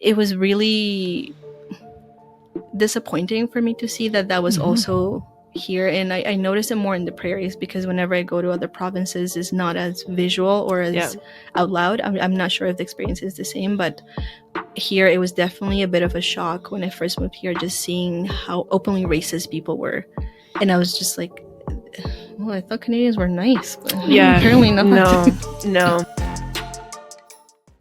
it was really disappointing for me to see that was also here. And I noticed it more in the prairies, because whenever I go to other provinces, it's not as visual or as out loud. I'm not sure if the experience is the same, but here it was definitely a bit of a shock when I first moved here, just seeing how openly racist people were. And I was just like, well, I thought Canadians were nice, but apparently not. No.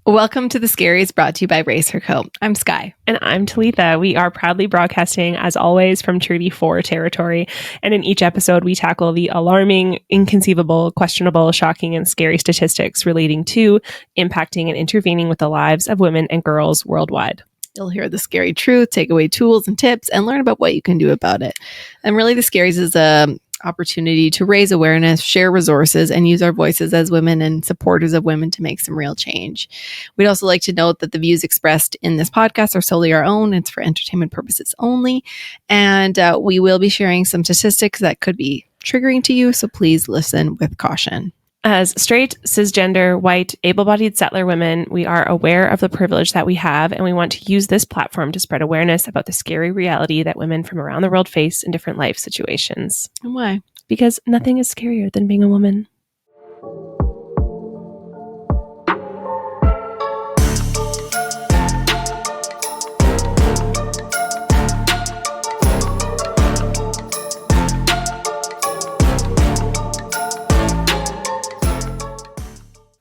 Welcome to The Scaries, brought to you by Race Her Coat. I'm Sky. And I'm Talitha. We are proudly broadcasting, as always, from Treaty 4 territory. And in each episode, we tackle the alarming, inconceivable, questionable, shocking, and scary statistics relating to, impacting, and intervening with the lives of women and girls worldwide. You'll hear the scary truth, take away tools and tips, and learn about what you can do about it. And really, The Scaries is a opportunity to raise awareness, share resources, and use our voices as women and supporters of women to make some real change. We'd also like to note that the views expressed in this podcast are solely our own. It's for entertainment purposes only. And we will be sharing some statistics that could be triggering to you, so please listen with caution. As straight, cisgender, white, able-bodied settler women, we are aware of the privilege that we have, and we want to use this platform to spread awareness about the scary reality that women from around the world face in different life situations. And why? Because nothing is scarier than being a woman.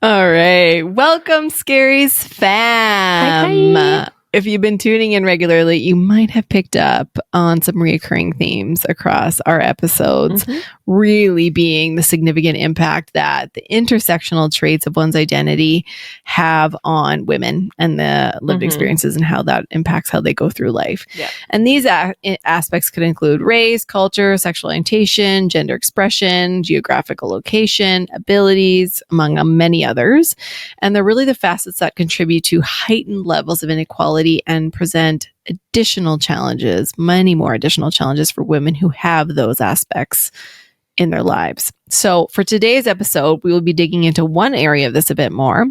All right. Welcome, Scaries fam. Hi. If you've been tuning in regularly, you might have picked up on some recurring themes across our episodes, really being the significant impact that the intersectional traits of one's identity have on women and the lived experiences and how that impacts how they go through life. Yeah. And these aspects could include race, culture, sexual orientation, gender expression, geographical location, abilities, among many others. And they're really the facets that contribute to heightened levels of inequality and present additional challenges, many more additional challenges for women who have those aspects in their lives. So for today's episode, we will be digging into one area of this a bit more.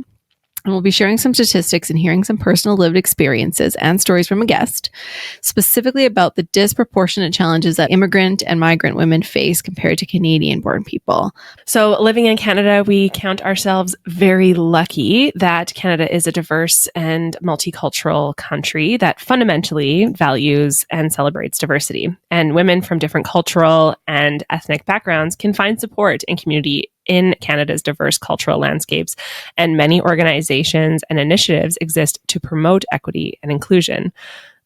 And we'll be sharing some statistics and hearing some personal lived experiences and stories from a guest, specifically about the disproportionate challenges that immigrant and migrant women face compared to Canadian-born people. So living in Canada, we count ourselves very lucky that Canada is a diverse and multicultural country that fundamentally values and celebrates diversity. And women from different cultural and ethnic backgrounds can find support and community in Canada's diverse cultural landscapes, and many organizations and initiatives exist to promote equity and inclusion.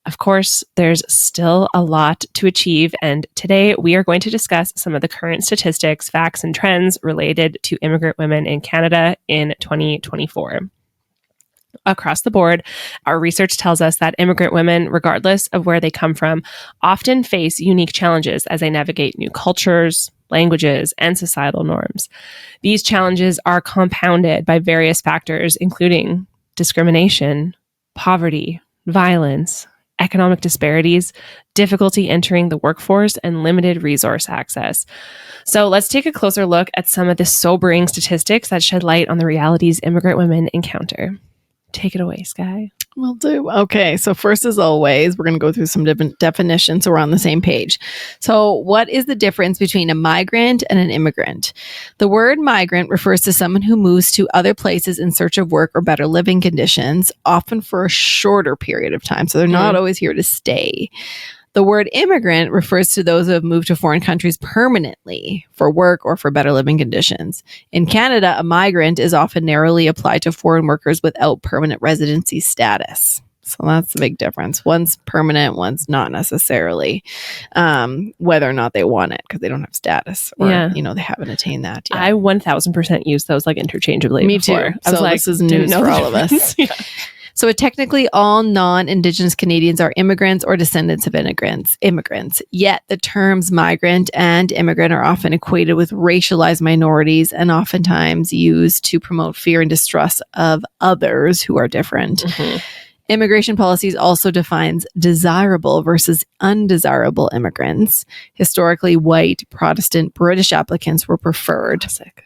Of course, there's still a lot to achieve, and today we are going to discuss some of the current statistics, facts, and trends related to immigrant women in Canada in 2024. Across the board, our research tells us that immigrant women, regardless of where they come from, often face unique challenges as they navigate new cultures, languages, and societal norms. These challenges are compounded by various factors, including discrimination, poverty, violence, economic disparities, difficulty entering the workforce, and limited resource access. So let's take a closer look at some of the sobering statistics that shed light on the realities immigrant women encounter. Take it away, Sky. Will do. Okay, so first, as always, we're going to go through some different definitions so we're on the same page. So what is the difference between a migrant and an immigrant? The word migrant refers to someone who moves to other places in search of work or better living conditions, often for a shorter period of time. So they're not always here to stay. The word immigrant refers to those who have moved to foreign countries permanently for work or for better living conditions. In Canada, a migrant is often narrowly applied to foreign workers without permanent residency status. So that's the big difference. One's permanent, one's not necessarily, whether or not they want it because they don't have status or, they haven't attained that yet. I 1000% use those like interchangeably. Me before. too. I was like, this is news for all of us. Yeah. So technically all non-Indigenous Canadians are immigrants or descendants of immigrants. Yet the terms migrant and immigrant are often equated with racialized minorities and oftentimes used to promote fear and distrust of others who are different. Immigration policies also defines desirable versus undesirable immigrants. Historically, white, Protestant, British applicants were preferred. Classic.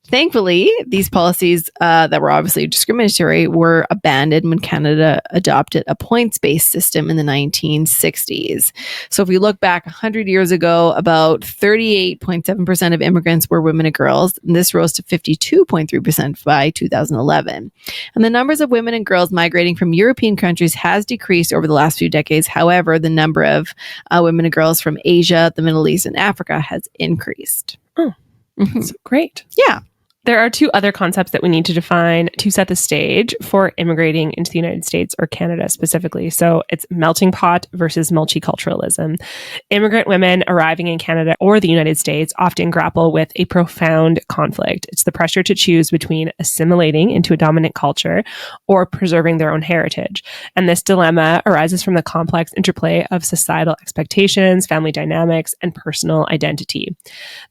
Thankfully, these policies that were obviously discriminatory were abandoned when Canada adopted a points-based system in the 1960s. So if we look back 100 years ago, about 38.7% of immigrants were women and girls. And this rose to 52.3% by 2011. And the numbers of women and girls migrating from European countries has decreased over the last few decades. However, the number of women and girls from Asia, the Middle East, and Africa has increased. Oh, that's great. Yeah. There are two other concepts that we need to define to set the stage for immigrating into the United States or Canada specifically. So it's melting pot versus multiculturalism. Immigrant women arriving in Canada or the United States often grapple with a profound conflict. It's the pressure to choose between assimilating into a dominant culture or preserving their own heritage. And this dilemma arises from the complex interplay of societal expectations, family dynamics, and personal identity.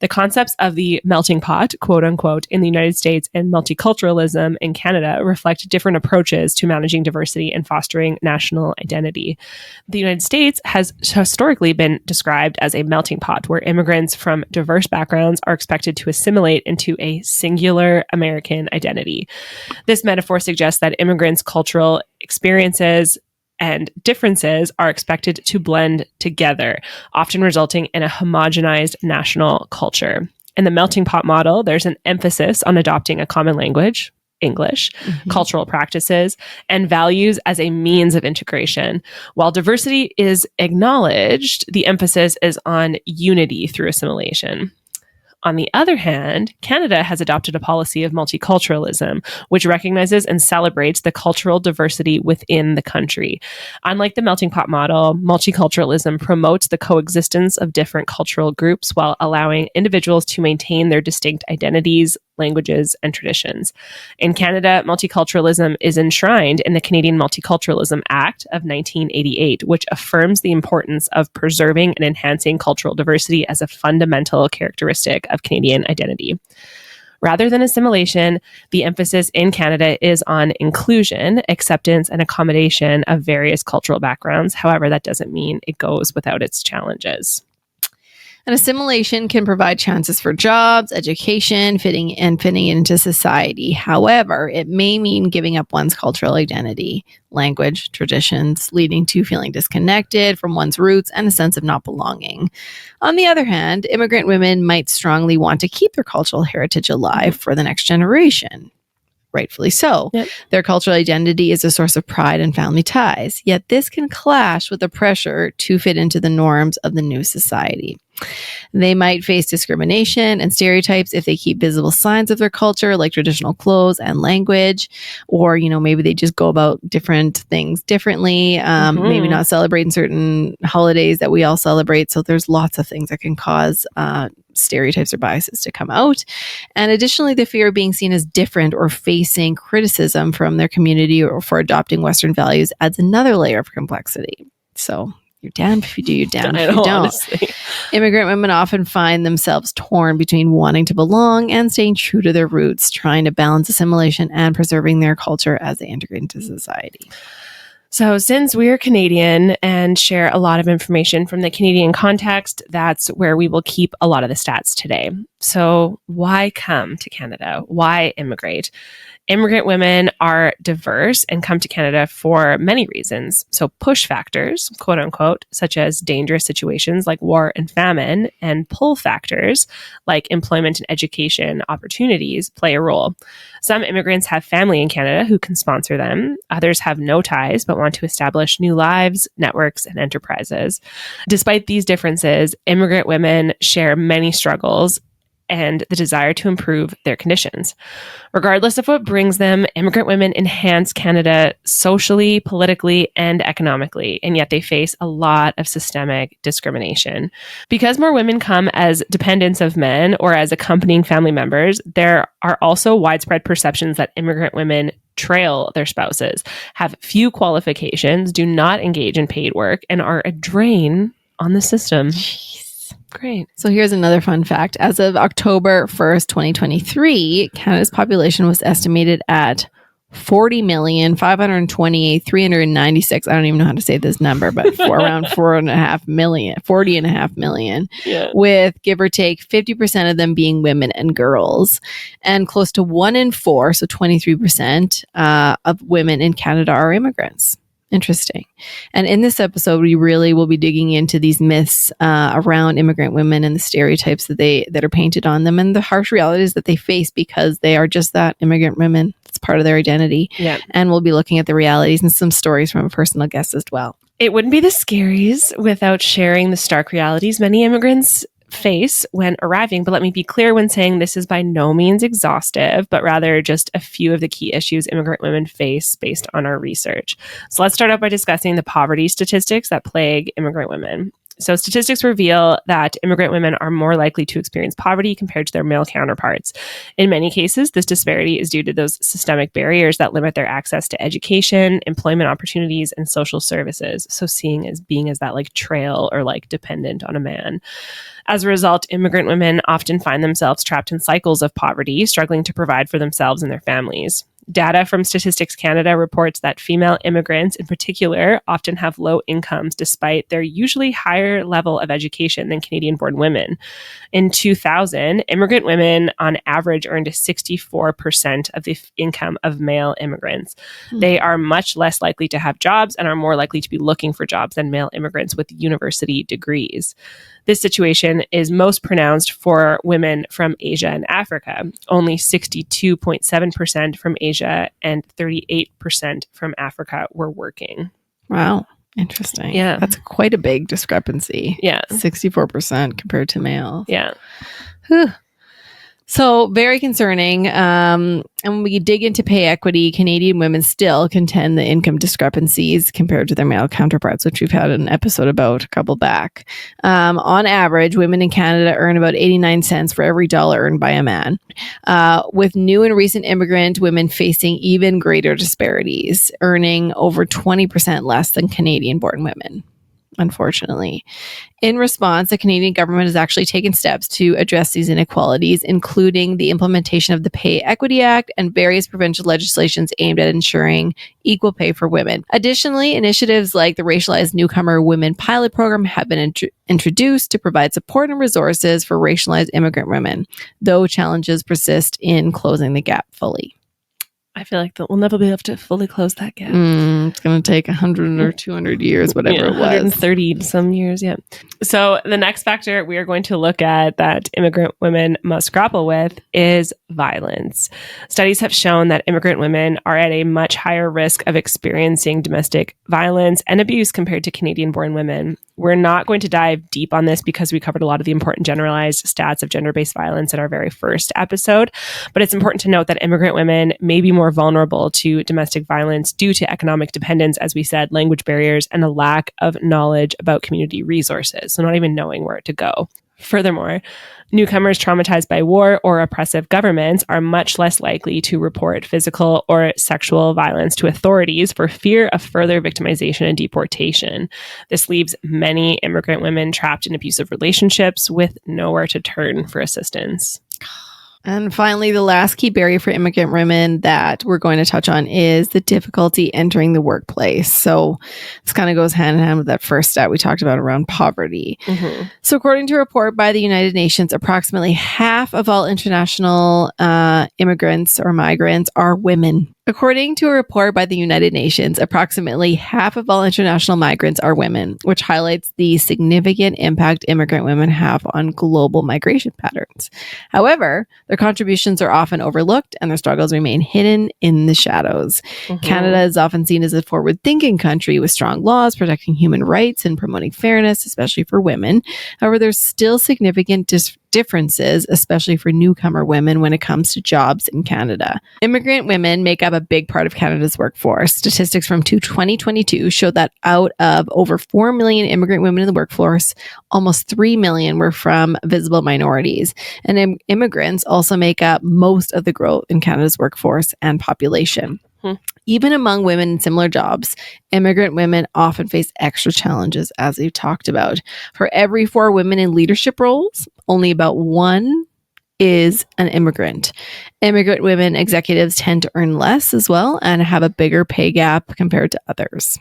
The concepts of the melting pot, quote unquote, in the United States and multiculturalism in Canada reflect different approaches to managing diversity and fostering national identity. The United States has historically been described as a melting pot where immigrants from diverse backgrounds are expected to assimilate into a singular American identity. This metaphor suggests that immigrants' cultural experiences and differences are expected to blend together, often resulting in a homogenized national culture. In the melting pot model, there's an emphasis on adopting a common language, English, cultural practices, and values as a means of integration. While diversity is acknowledged, the emphasis is on unity through assimilation. On the other hand, Canada has adopted a policy of multiculturalism, which recognizes and celebrates the cultural diversity within the country. Unlike the melting pot model, multiculturalism promotes the coexistence of different cultural groups while allowing individuals to maintain their distinct identities, languages, and traditions. In Canada, multiculturalism is enshrined in the Canadian Multiculturalism Act of 1988, which affirms the importance of preserving and enhancing cultural diversity as a fundamental characteristic of Canadian identity. Rather than assimilation, the emphasis in Canada is on inclusion, acceptance, and accommodation of various cultural backgrounds. However, that doesn't mean it goes without its challenges. And assimilation can provide chances for jobs, education, fitting into society. However, it may mean giving up one's cultural identity, language, traditions, leading to feeling disconnected from one's roots and a sense of not belonging. On the other hand, immigrant women might strongly want to keep their cultural heritage alive for the next generation. Rightfully so. Yep. Their cultural identity is a source of pride and family ties. Yet this can clash with the pressure to fit into the norms of the new society. They might face discrimination and stereotypes if they keep visible signs of their culture, like traditional clothes and language, or, maybe they just go about different things differently, maybe not celebrating certain holidays that we all celebrate. So there's lots of things that can cause stereotypes or biases to come out. And additionally, the fear of being seen as different or facing criticism from their community or for adopting Western values adds another layer of complexity. So you're damned if you do, you're damned if you don't. Honestly. Immigrant women often find themselves torn between wanting to belong and staying true to their roots, trying to balance assimilation and preserving their culture as they integrate into society. So since we're Canadian and share a lot of information from the Canadian context, that's where we will keep a lot of the stats today. So why come to Canada? Why immigrate? Immigrant women are diverse and come to Canada for many reasons. So push factors, quote unquote, such as dangerous situations like war and famine, and pull factors like employment and education opportunities play a role. Some immigrants have family in Canada who can sponsor them. Others have no ties but want to establish new lives, networks, and enterprises. Despite these differences, immigrant women share many struggles and the desire to improve their conditions. Regardless of what brings them, immigrant women enhance Canada socially, politically, and economically, and yet they face a lot of systemic discrimination. Because more women come as dependents of men or as accompanying family members, there are also widespread perceptions that immigrant women trail their spouses, have few qualifications, do not engage in paid work, and are a drain on the system. Great. So here's another fun fact. As of October 1st, 2023, Canada's population was estimated at 40,528,396. I don't even know how to say this number, but for around 4.5 million, 40.5 million, with give or take 50% of them being women and girls, and close to 1 in 4, so 23% of women in Canada are immigrants. Interesting. And in this episode, we really will be digging into these myths around immigrant women and the stereotypes that are painted on them and the harsh realities that they face because they are just that, immigrant women. It's part of their identity. Yeah. And we'll be looking at the realities and some stories from a personal guest as well. It wouldn't be the Scaries without sharing the stark realities many immigrants face when arriving, but let me be clear when saying this is by no means exhaustive, but rather just a few of the key issues immigrant women face based on our research. So let's start out by discussing the poverty statistics that plague immigrant women. So statistics reveal that immigrant women are more likely to experience poverty compared to their male counterparts. In many cases, this disparity is due to those systemic barriers that limit their access to education, employment opportunities, and social services. So being as that like trail or like dependent on a man. As a result, immigrant women often find themselves trapped in cycles of poverty, struggling to provide for themselves and their families. Data from Statistics Canada reports that female immigrants in particular often have low incomes despite their usually higher level of education than Canadian-born women. In 2000, immigrant women on average earned 64% of the income of male immigrants. They are much less likely to have jobs and are more likely to be looking for jobs than male immigrants with university degrees. This situation is most pronounced for women from Asia and Africa. Only 62.7% from Asia and 38% from Africa were working. Wow. Interesting. Yeah. That's quite a big discrepancy. Yeah. 64% compared to males. Yeah. Whew. So very concerning. And when we dig into pay equity, Canadian women still contend the income discrepancies compared to their male counterparts, which we've had an episode about a couple back. On average, women in Canada earn about 89 cents for every dollar earned by a man, with new and recent immigrant women facing even greater disparities, earning over 20% less than Canadian-born women. Unfortunately. In response, the Canadian government has actually taken steps to address these inequalities, including the implementation of the Pay Equity Act and various provincial legislations aimed at ensuring equal pay for women. Additionally, initiatives like the racialized Newcomer Women Pilot Program have been introduced to provide support and resources for racialized immigrant women, though challenges persist in closing the gap fully. I feel like that we'll never be able to fully close that gap. It's going to take 100 or 200 years, whatever it was. 130 some years, yeah. So the next factor we are going to look at that immigrant women must grapple with is violence. Studies have shown that immigrant women are at a much higher risk of experiencing domestic violence and abuse compared to Canadian-born women. We're not going to dive deep on this because we covered a lot of the important generalized stats of gender-based violence in our very first episode, but it's important to note that immigrant women may be more vulnerable to domestic violence due to economic dependence, as we said, language barriers, and a lack of knowledge about community resources, so not even knowing where to go. Furthermore, newcomers traumatized by war or oppressive governments are much less likely to report physical or sexual violence to authorities for fear of further victimization and deportation. This leaves many immigrant women trapped in abusive relationships with nowhere to turn for assistance. And finally, the last key barrier for immigrant women that we're going to touch on is the difficulty entering the workplace. So this kind of goes hand in hand with that first stat we talked about around poverty. So according to a report by the United Nations, approximately half of all international immigrants or migrants are women. According to a report by the United Nations, approximately half of all international migrants are women, which highlights the significant impact immigrant women have on global migration patterns. However, their contributions are often overlooked and their struggles remain hidden in the shadows. Canada is often seen as a forward-thinking country with strong laws protecting human rights and promoting fairness, especially for women. However, there's still significant differences, especially for newcomer women when it comes to jobs in Canada. Immigrant women make up a big part of Canada's workforce. Statistics from 2022 show that out of over 4 million immigrant women in the workforce, almost 3 million were from visible minorities. And immigrants also make up most of the growth in Canada's workforce and population. Even among women in similar jobs, immigrant women often face extra challenges, as we've talked about. For every 4 women in leadership roles, only about 1 is an immigrant. Immigrant women executives tend to earn less as well and have a bigger pay gap compared to others.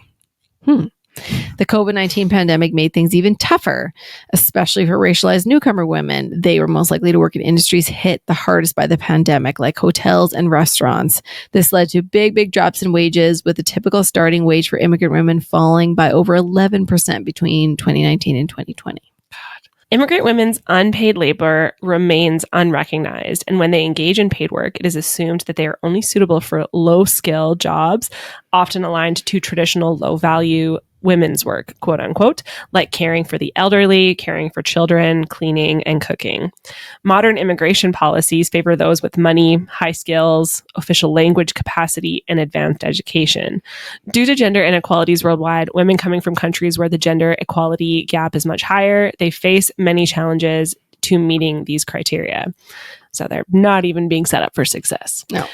The COVID-19 pandemic made things even tougher, especially for racialized newcomer women. They were most likely to work in industries hit the hardest by the pandemic, like hotels and restaurants. This led to big drops in wages, with the typical starting wage for immigrant women falling by over 11% between 2019 and 2020. Immigrant women's unpaid labor remains unrecognized, and when they engage in paid work, it is assumed that they are only suitable for low-skill jobs, often aligned to traditional low-value women's work, quote unquote, like caring for the elderly, caring for children, cleaning, and cooking. Modern immigration policies favor those with money, high skills, official language capacity, and advanced education. Due to gender inequalities worldwide, women coming from countries where the gender equality gap is much higher, they face many challenges to meeting these criteria. So they're not even being set up for success. No.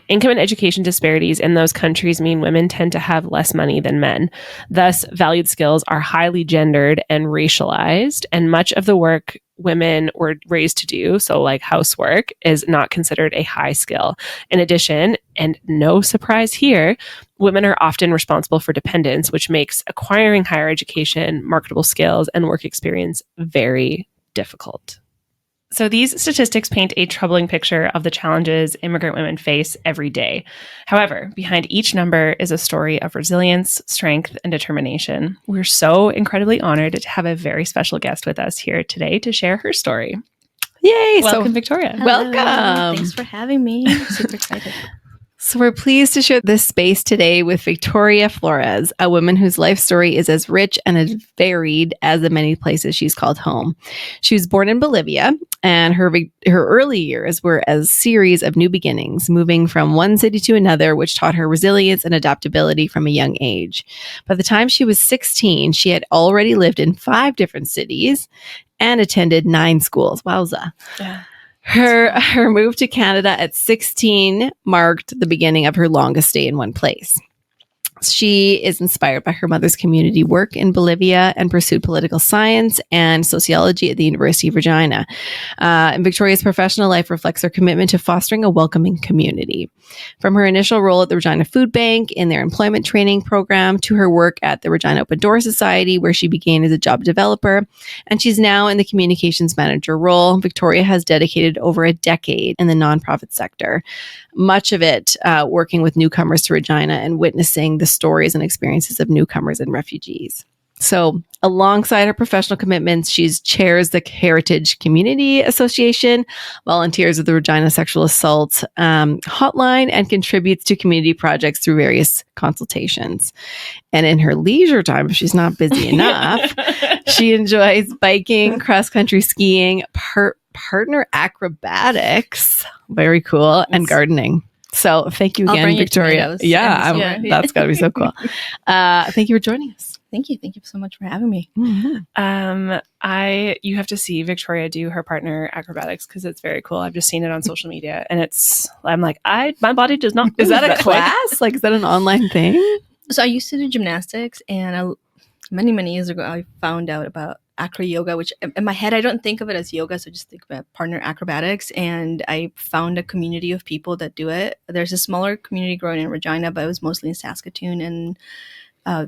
Income and education disparities in those countries mean women tend to have less money than men. Thus, valued skills are highly gendered and racialized, and much of the work women were raised to do, so like housework, is not considered a high skill. In addition, and no surprise here, women are often responsible for dependence, which makes acquiring higher education, marketable skills, and work experience very difficult. So these statistics paint a troubling picture of the challenges immigrant women face every day. However, behind each number is a story of resilience, strength, and determination. We're so incredibly honored to have a very special guest with us here today to share her story. Yay! Welcome, Victoria. Welcome. Thanks for having me. I'm super excited. So we're pleased to share this space today with Victoria Flores, a woman whose life story is as rich and as varied as the many places she's called home. She was born in Bolivia, and her early years were a series of new beginnings, moving from one city to another, which taught her resilience and adaptability from a young age. By the time she was 16, she had already lived in 5 different cities and attended 9 schools. Wowza. Yeah. Her move to Canada at 16 marked the beginning of her longest stay in one place. She is inspired by her mother's community work in Bolivia and pursued political science and sociology at the University of Regina. And Victoria's professional life reflects her commitment to fostering a welcoming community. From her initial role at the Regina Food Bank in their employment training program to her work at the Regina Open Door Society, where she began as a job developer, and she's now in the communications manager role, Victoria has dedicated over a decade in the nonprofit sector, much of it working with newcomers to Regina and witnessing the stories and experiences of newcomers and refugees. So alongside her professional commitments, she chairs the Heritage Community Association, volunteers with the Regina Sexual Assault Hotline, and contributes to community projects through various consultations. And in her leisure time, if she's not busy enough, she enjoys biking, cross-country skiing, partner acrobatics, very cool, and gardening. So thank you again, Victoria. That's got to be so cool. Thank you for joining us. Thank you. Thank you so much for having me. Mm-hmm. You have to see Victoria do her partner acrobatics because it's very cool. I've just seen it on social media, and I'm like, my body does not. Is that a class? Like, is that an online thing? So I used to do gymnastics, and many years ago, I found out about acro yoga, which in my head, I don't think of it as yoga. So just think about partner acrobatics. And I found a community of people that do it. There's a smaller community growing in Regina, but it was mostly in Saskatoon and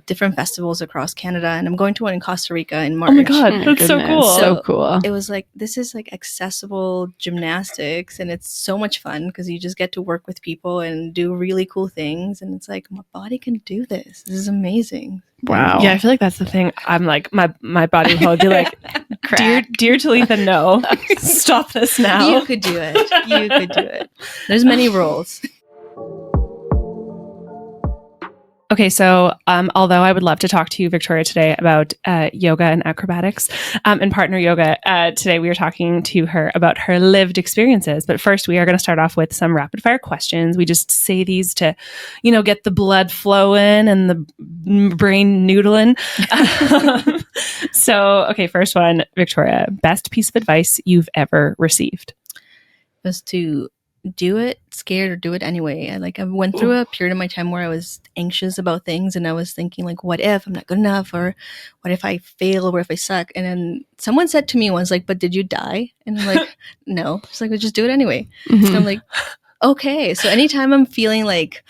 different festivals across Canada. And I'm going to one in Costa Rica in March. Oh my God, that's so cool. So cool. It was like, this is like accessible gymnastics, and it's so much fun because you just get to work with people and do really cool things. And it's like, my body can do this. This is amazing. Wow. Yeah, I feel like that's the thing. I'm like, my body will be like, dear Talitha, no. Stop this now. You could do it. You could do it. There's many rules. Okay, so although I would love to talk to you, Victoria, today about yoga and acrobatics and partner yoga, today we are talking to her about her lived experiences. But first, we are going to start off with some rapid fire questions. We just say these to, get the blood flowing and the brain noodling. Okay, first one, Victoria, best piece of advice you've ever received? Was to do it scared or do it anyway. I went through a period of my time where I was anxious about things, and I was thinking like, what if I'm not good enough, or what if I fail, or what if I suck? And then someone said to me once, like, but did you die? And I'm like, no. It's like, well, just do it anyway. Mhm. And I'm like, okay. So anytime I'm feeling like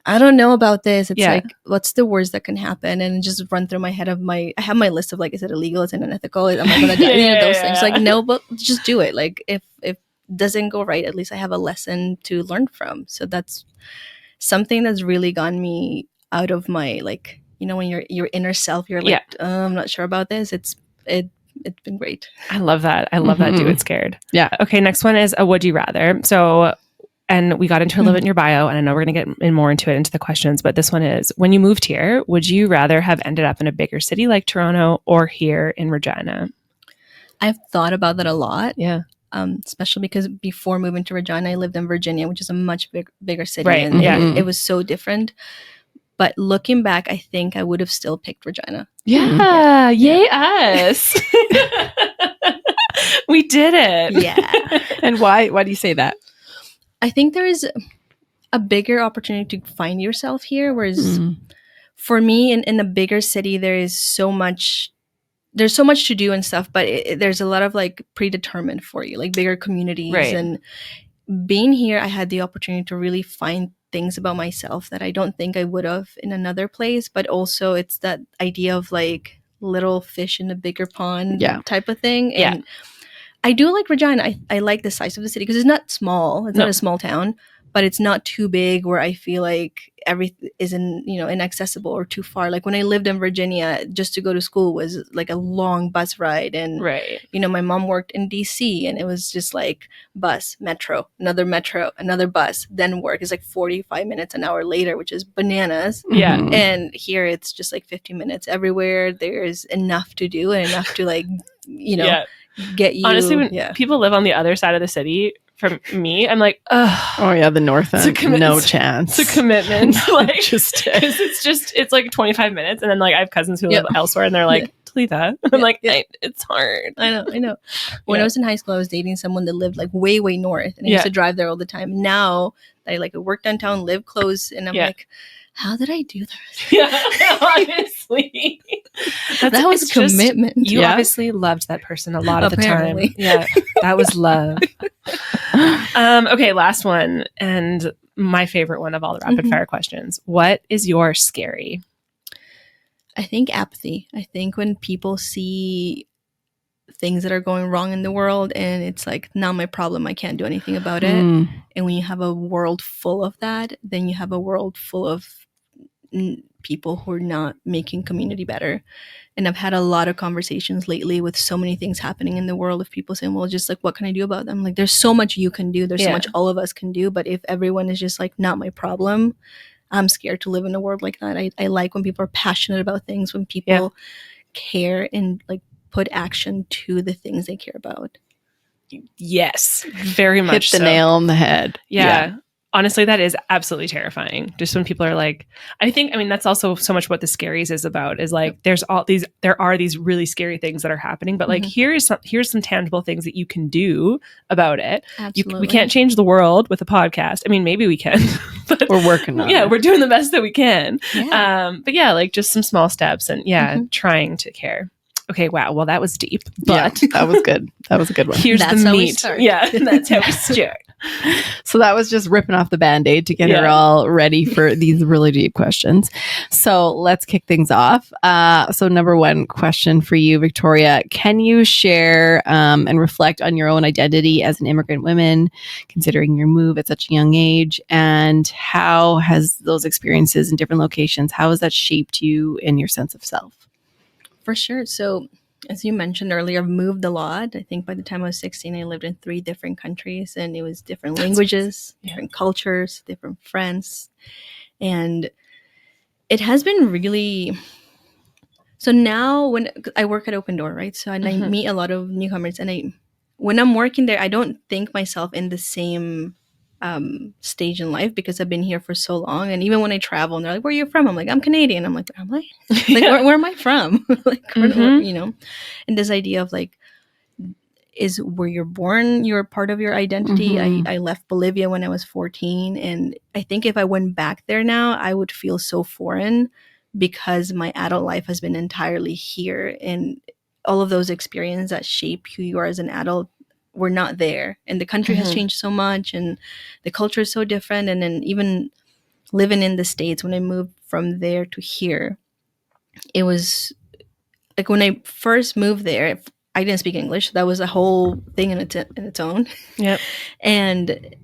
I don't know about this, it's like, what's the worst that can happen? And just run through my head I have my list of like, is it illegal? Is it unethical? Am I gonna die? Any of those things. Like, no, but just do it. Like if doesn't go right, at least I have a lesson to learn from. So that's something that's really gotten me out of my, like, you know, when your inner self, you're like, I'm not sure about this. It's been great. I love that. I love that. Do it scared. Yeah. Okay. Next one is a would you rather. So, and we got into a little bit in your bio, and I know we're going to get more into it, into the questions, but this one is, when you moved here, would you rather have ended up in a bigger city like Toronto or here in Regina? I've thought about that a lot. Yeah. Especially because before moving to Regina, I lived in Virginia, which is a much bigger city. Right. And it was so different. But looking back, I think I would have still picked Regina. Yeah. Yay us. We did it. Yeah. And why do you say that? I think there is a bigger opportunity to find yourself here. Whereas for me, in a bigger city, there's so much to do and stuff, but there's a lot of like predetermined for you, like bigger communities. Right. And being here, I had the opportunity to really find things about myself that I don't think I would have in another place. But also it's that idea of like little fish in a bigger pond type of thing. And I do like Regina. I like the size of the city because it's not small. It's not a small town, but it's not too big where I feel like everything is inaccessible or too far. Like when I lived in Virginia, just to go to school was like a long bus ride. And, my mom worked in DC, and it was just like bus, metro, another bus, then work. It's like 45 minutes, an hour later, which is bananas. Yeah. And here it's just like 50 minutes everywhere. There's enough to do and enough to like, get you. Honestly, when people live on the other side of the city, for me, I'm like, ugh. Oh yeah, the north end, no chance. It's a commitment. Like, just it's like 25 minutes, and then like I have cousins who live elsewhere, and they're like, Talitha. I'm like, it's hard. I know. When I was in high school, I was dating someone that lived like way, way north, and I used to drive there all the time. Now I like work downtown, live close, and I'm like, how did I do that? Yeah, honestly. That was commitment. You obviously loved that person a lot of the time. Yeah, that was love. Okay, last one, and my favorite one of all the rapid fire questions. What is your scary? I think apathy. I think when people see things that are going wrong in the world and it's like, not my problem, I can't do anything about it. And when you have a world full of that, then you have a world full of people who are not making community better. And I've had a lot of conversations lately with so many things happening in the world of people saying, well, just like, what can I do about them? Like, there's so much you can do. There's so much all of us can do. But if everyone is just like, not my problem, I'm scared to live in a world like that. I like when people are passionate about things, when people care and like put action to the things they care about. Yes, very much hit the nail on the head. Yeah. Honestly, that is absolutely terrifying. Just when people are like, I mean, that's also so much what the scaries is about, is like, there are these really scary things that are happening, but like, here's some tangible things that you can do about it. We can't change the world with a podcast. I mean, maybe we can, but we're working on it. We're doing the best that we can. But like just some small steps and trying to care. Okay, wow. Well, that was deep, but that was good. That was a good one. Here's that's the how meat. we start. Yeah, that's how we start. So that was just ripping off the Band-Aid to get her all ready for these really deep questions. So let's kick things off. So number one question for you, Victoria, can you share and reflect on your own identity as an immigrant woman, considering your move at such a young age, and how has those experiences in different locations, how has that shaped you in your sense of self? For sure. So as you mentioned earlier, I've moved a lot. I think by the time I was 16, I lived in 3 different countries, and it was different languages, different cultures, different friends. And it has been really... So now when I work at Open Door, right? So and I meet a lot of newcomers, and when I'm working there, I don't think myself in the same stage in life because I've been here for so long. And even when I travel and they're like, where are you from? I'm like, I'm Canadian. I'm like, am I? Like, where am I from? Like, where, and this idea of like, is where you're born, you're part of your identity. I left Bolivia when I was 14, and I think if I went back there now, I would feel so foreign because my adult life has been entirely here, and all of those experiences that shape who you are as an adult were not there. And the country has changed so much, and the culture is so different. And then even living in the States, when I moved from there to here, it was like when I first moved there, I didn't speak English. That was a whole thing in its own. Yep. And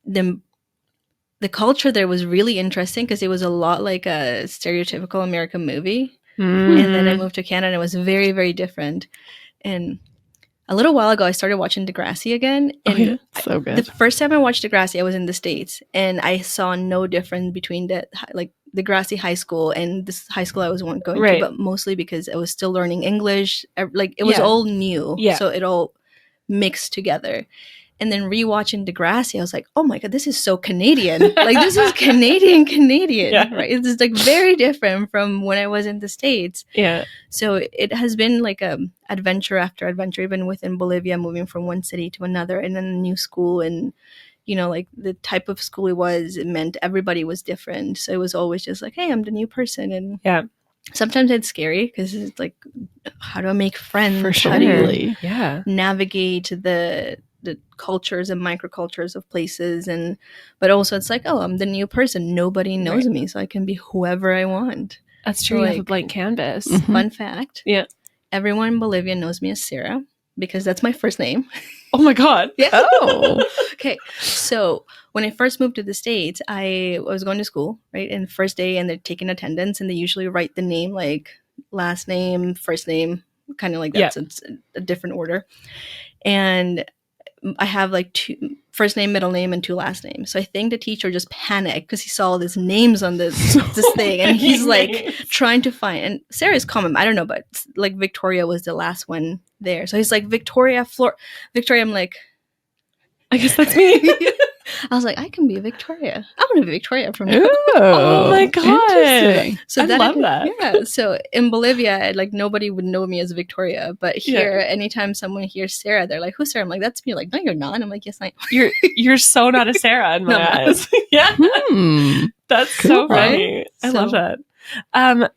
the culture there was really interesting because it was a lot like a stereotypical American movie. And then I moved to Canada, and it was very, very different. And a little while ago, I started watching Degrassi again. And so good. The first time I watched Degrassi, I was in the States, and I saw no difference between Degrassi High School and this high school I was going to, but mostly because I was still learning English. Like it was all new, so it all mixed together. And then rewatching Degrassi, I was like, oh my God, this is so Canadian. Like this is Canadian, right? It's like very different from when I was in the States. Yeah. So it has been like a adventure after adventure, even within Bolivia, moving from one city to another, and then a new school. And, you know, like the type of school it meant everybody was different. So it was always just like, hey, I'm the new person. And sometimes it's scary because it's like, how do I make friends? For sure. How do you navigate the cultures and microcultures of places? But also it's like, oh, I'm the new person, nobody knows me, so I can be whoever I want. That's true. So, you have a blank canvas. Fun fact, everyone in Bolivia knows me as Sarah because that's my first name. Oh my God. Okay, so when I first moved to the States, I was going to school, right? And first day, and they're taking attendance, and they usually write the name like last name, first name, kind of like that. So it's a different order. And I have like 2 first name, middle name, and 2 last names. So I think the teacher just panicked because he saw all these names on this thing, and he's like trying to find. And Sarah is common, I don't know, but like Victoria was the last one there. So he's like, Victoria. I'm like, I guess that's me. I was like, I can be Victoria. I want to be Victoria from now. Oh my God. So I love that. Yeah. So in Bolivia, like nobody would know me as Victoria. But here, anytime someone hears Sarah, they're like, who's Sarah? I'm like, that's me. Like, no, you're not. And I'm like, yes, I am. You're so not a Sarah in my eyes. That's so funny. I love that.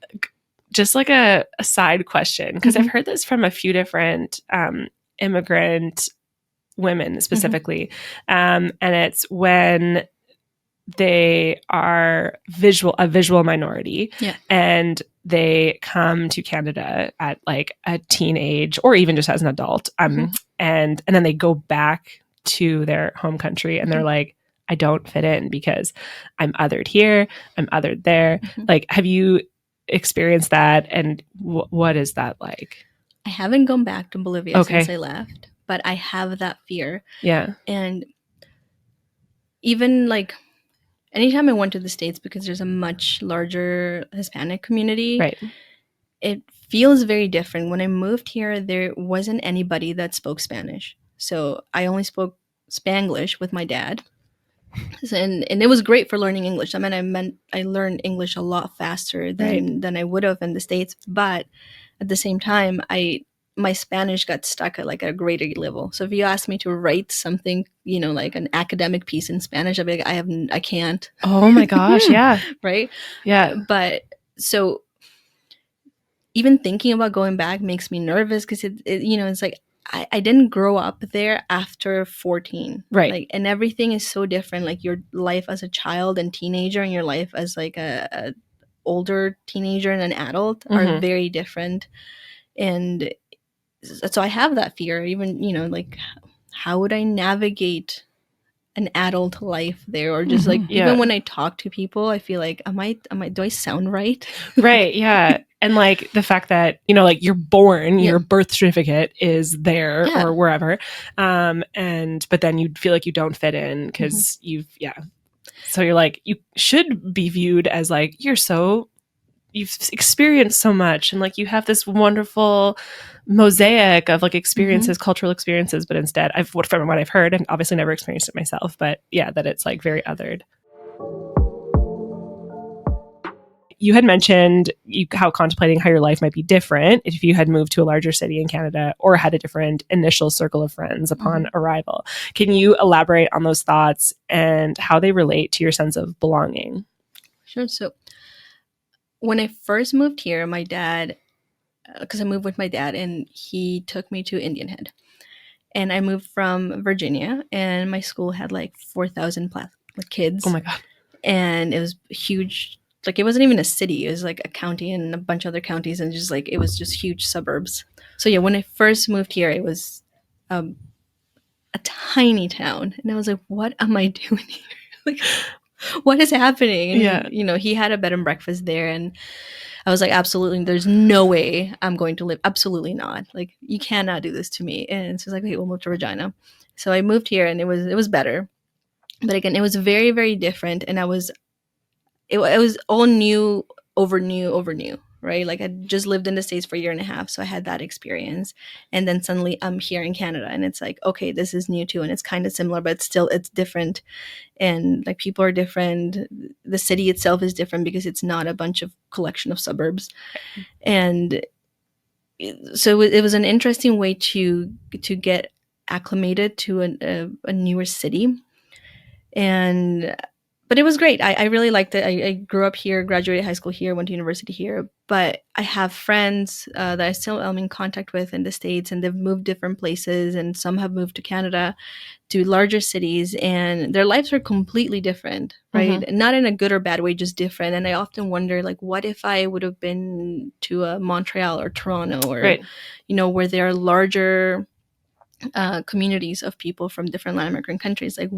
Just like a side question, because I've heard this from a few different immigrant women specifically, and it's when they are a visual minority, and they come to Canada at like a teenage or even just as an adult, and then they go back to their home country, and they're like, I don't fit in because I'm othered here, I'm othered there. Like, have you experienced that, and what is that like? I haven't gone back to Bolivia since I left, but I have that fear. Yeah. And even like anytime I went to the States, because there's a much larger Hispanic community, it feels very different. When I moved here, there wasn't anybody that spoke Spanish. So I only spoke Spanglish with my dad. And it was great for learning English. I learned English a lot faster than I would have in the States. But at the same time, my Spanish got stuck at like a grade level. So if you ask me to write something, you know, like an academic piece in Spanish, I'd be like, I can't. Oh my gosh, yeah. Right? Yeah. But so even thinking about going back makes me nervous because it's like I didn't grow up there after 14. Right. Like, and everything is so different. Like your life as a child and teenager and your life as like a older teenager and an adult are very different. And so I have that fear, even, you know, like how would I navigate an adult life there? Or just like, even when I talk to people, I feel like, do I sound right? Right. Yeah. And like the fact that, you know, like you're born, your birth certificate is there or wherever. But then you feel like you don't fit in because so you're like, you should be viewed as like, you've experienced so much, and like you have this wonderful mosaic of like experiences, cultural experiences, but instead from what I've heard, and obviously never experienced it myself, but that it's like very othered. you had mentioned how contemplating how your life might be different if you had moved to a larger city in Canada or had a different initial circle of friends upon arrival. Can you elaborate on those thoughts and how they relate to your sense of belonging? Sure. So when I first moved here, my dad, because I moved with my dad, and he took me to Indian Head. And I moved from Virginia, and my school had like 4,000 kids. Oh my God. And it was huge. Like, it wasn't even a city. It was like a county and a bunch of other counties, and just like, it was just huge suburbs. So yeah, when I first moved here, it was a tiny town. And I was like, what am I doing here? Like, what is happening? And, you know, he had a bed and breakfast there, and I was like, absolutely, there's no way I'm going to live. Absolutely not. Like, you cannot do this to me. And so I was like, okay, we'll move to Regina. So I moved here, and it was better. But again, it was very, very different. And it was all new over new, right? Like, I just lived in the States for a year and a half. So I had that experience. And then suddenly I'm here in Canada, and it's like, okay, this is new too. And it's kind of similar, but still it's different. And like, people are different. The city itself is different because it's not a bunch of collection of suburbs. And so it was an interesting way to get acclimated to a newer city. But it was great. I really liked it. I grew up here, graduated high school here, went to university here. But I have friends that I still am in contact with in the States, and they've moved different places, and some have moved to Canada, to larger cities, and their lives are completely different, right? Not in a good or bad way, just different. And I often wonder, like, what if I would have been to Montreal or Toronto, or, you know, where there are larger communities of people from different Latin American countries, like,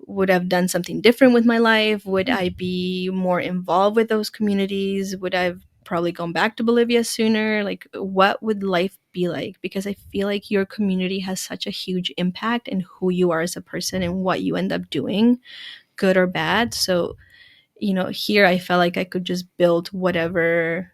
would have done something different with my life? Would I be more involved with those communities? Would I have probably gone back to Bolivia sooner? Like, what would life be like? Because I feel like your community has such a huge impact in who you are as a person and what you end up doing, good or bad. So, you know, here I felt like I could just build whatever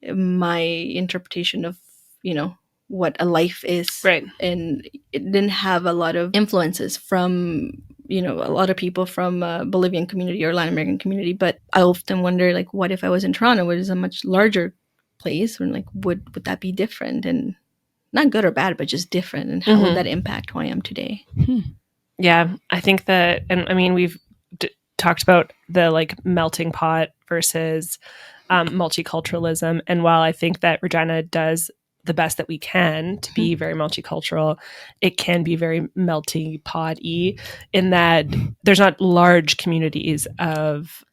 my interpretation of, you know, what a life is. Right. And it didn't have a lot of influences from, you know, a lot of people from Bolivian community or Latin American community. But I often wonder, like, what if I was in Toronto, which is a much larger place, and like, would that be different? And not good or bad, but just different. And how would that impact who I am today? Yeah, I think that, and I mean, we've talked about the like melting pot versus multiculturalism. And while I think that Regina does the best that we can to be very multicultural, it can be very melting pot-y in that there's not large communities of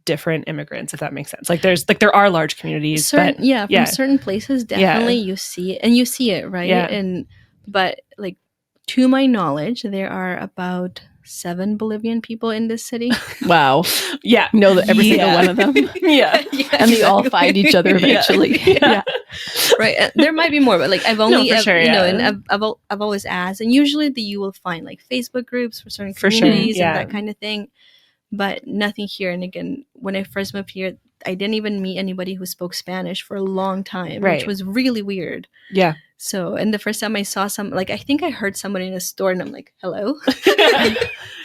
different immigrants, if that makes sense. Like, there are large communities, but from certain places, definitely you see it, and you see it, right? But like, to my knowledge, there are about 7 Bolivian people in this city. Wow. Yeah. Know that every single one of them. And they all find each other eventually. Right. There might be more, but like, I've only, and I've always asked, and usually you will find like Facebook groups for certain communities and that kind of thing, but nothing here. And again, when I first moved here, I didn't even meet anybody who spoke Spanish for a long time, which was really weird. Yeah. So, and the first time I saw I think I heard somebody in a store, and I'm like, hello?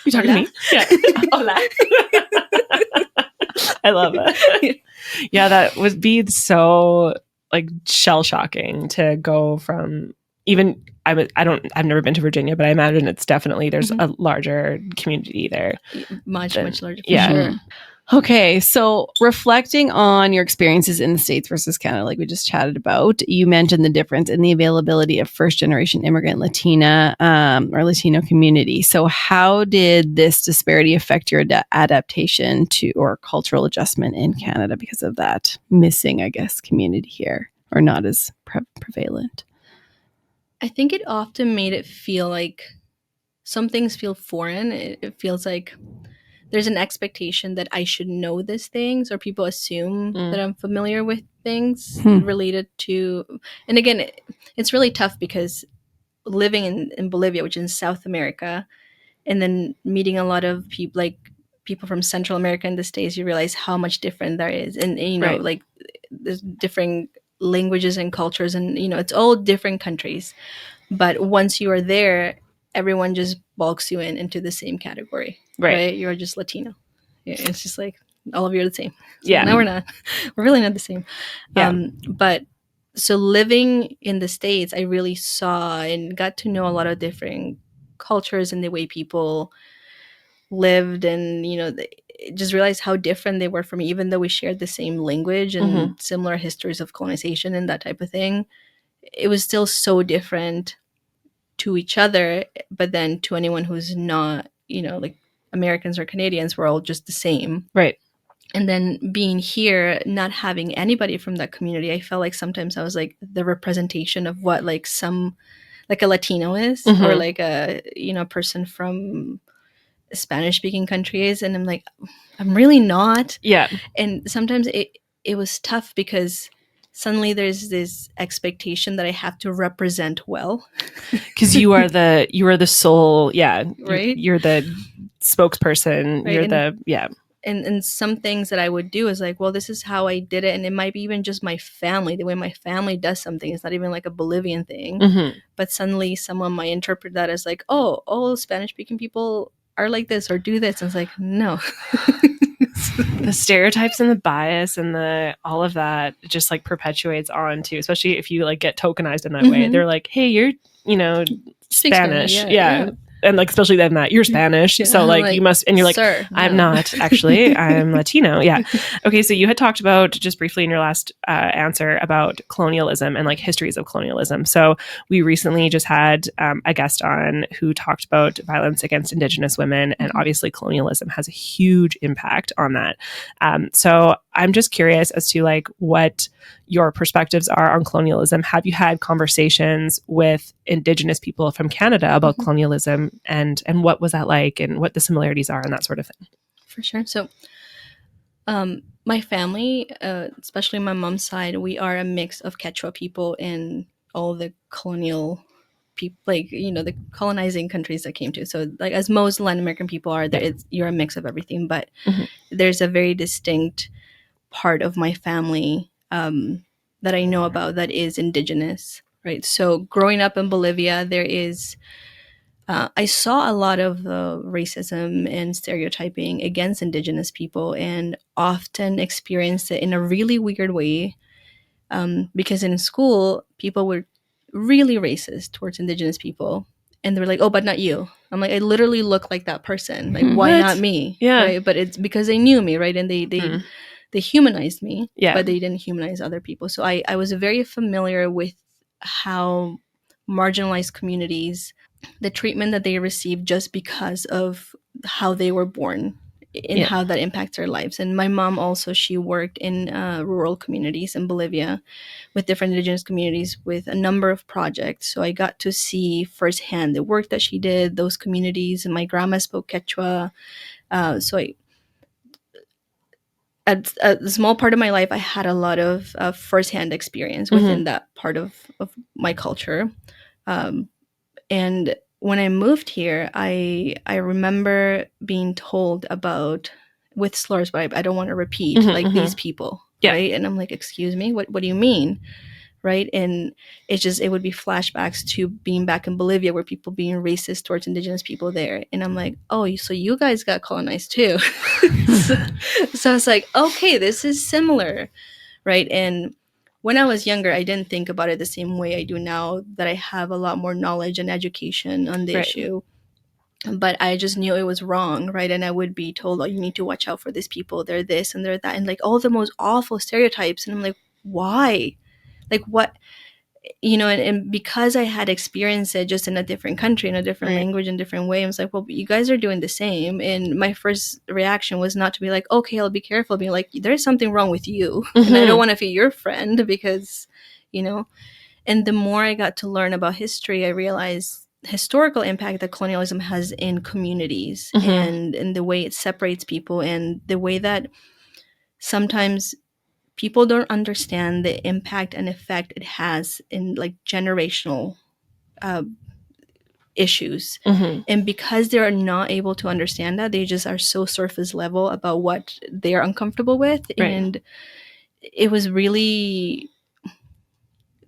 You talking to me? Yeah. Hola. I love that. Yeah, that would be so like shell shocking to go from, even I've never been to Virginia, but I imagine it's definitely, there's a larger community there. Much larger, for sure. Okay, so reflecting on your experiences in the States versus Canada, like we just chatted about, you mentioned the difference in the availability of first-generation immigrant Latina or Latino community. So how did this disparity affect your adaptation to or cultural adjustment in Canada because of that missing, I guess, community here, or not as prevalent? I think it often made it feel like some things feel foreign. It feels like there's an expectation that I should know these things, or people assume that I'm familiar with things related to, and again, it's really tough because living in Bolivia, which is in South America, and then meeting a lot of people, like people from Central America in the States, you realize how much different there is. And you know, like, there's different languages and cultures, and you know, it's all different countries. But once you are there, everyone just bulks you into the same category, right? You're just Latino. It's just like, all of you are the same. So Yeah. no, we're not. We're really not the same. Yeah. But so living in the States, I really saw and got to know a lot of different cultures and the way people lived, and just realized how different they were from me, even though we shared the same language and similar histories of colonization and that type of thing. It was still so different to each other, but then to anyone who's not, like Americans or Canadians, we're all just the same. Right. And then being here, not having anybody from that community, I felt like sometimes I was like the representation of what like a Latino is, or like a person from Spanish speaking countries, and I'm like, I'm really not. Yeah. And sometimes it was tough because suddenly there's this expectation that I have to represent well, because you are the sole, right? You're the spokesperson, right? you're and some things that I would do is like, well, this is how I did it, and it might be even just my family, the way my family does something. It's not even like a Bolivian thing, but suddenly someone might interpret that as like, oh, all Spanish speaking people are like this or do this, and it's like, no. The stereotypes and the bias and the all of that just like perpetuates on too, especially if you like get tokenized in that way. They're like, hey, you're Spanish. Yeah. And like, especially then that you're Spanish. Yeah, so like you must, and you're like, sir, I'm no. not actually, I'm Latino. Yeah. Okay. So you had talked about just briefly in your last answer about colonialism and like histories of colonialism. So we recently just had a guest on who talked about violence against Indigenous women, and obviously colonialism has a huge impact on that. So I'm just curious as to like what your perspectives are on colonialism. Have you had conversations with Indigenous people from Canada about colonialism, and what was that like, and what the similarities are and that sort of thing? For sure. So my family, especially my mom's side, we are a mix of Quechua people and all the colonial people, like the colonizing countries that came to. So like as most Latin American people are, you're a mix of everything, but there's a very distinct part of my family that I know about that is Indigenous, right? So growing up in Bolivia, there is I saw a lot of racism and stereotyping against Indigenous people, and often experienced it in a really weird way, because in school people were really racist towards Indigenous people, and they were like, oh, but not you. I'm like, I literally look like that person, like why not me? Right? But it's because they knew me, right? And they humanized me, but they didn't humanize other people. So I was very familiar with how marginalized communities, the treatment that they receive just because of how they were born, and how that impacts their lives. And my mom also, she worked in rural communities in Bolivia with different Indigenous communities with a number of projects. So I got to see firsthand the work that she did, those communities. And my grandma spoke Quechua. At a small part of my life, I had a lot of firsthand experience within that part of my culture. And when I moved here, I remember being told about, with slurs, but I don't want to repeat, like these people, right? And I'm like, excuse me, what do you mean? Right? And it would be flashbacks to being back in Bolivia, where people being racist towards Indigenous people there. And I'm like, oh, so you guys got colonized too. So I was like, okay, this is similar, right? And when I was younger, I didn't think about it the same way I do now, that I have a lot more knowledge and education on the issue. But I just knew it was wrong, right? And I would be told, oh, you need to watch out for these people. They're this and they're that. And like all the most awful stereotypes. And I'm like, why? Like what? And because I had experienced it just in a different country, in a different language, in a different way, I was like, well, you guys are doing the same. And my first reaction was not to be like, okay, I'll be careful. Being like, there's something wrong with you. And I don't want to be your friend because, and the more I got to learn about history, I realized historical impact that colonialism has in communities, and the way it separates people, and the way that sometimes people don't understand the impact and effect it has in like generational issues. And because they're not able to understand that, they just are so surface level about what they're uncomfortable with. And it was really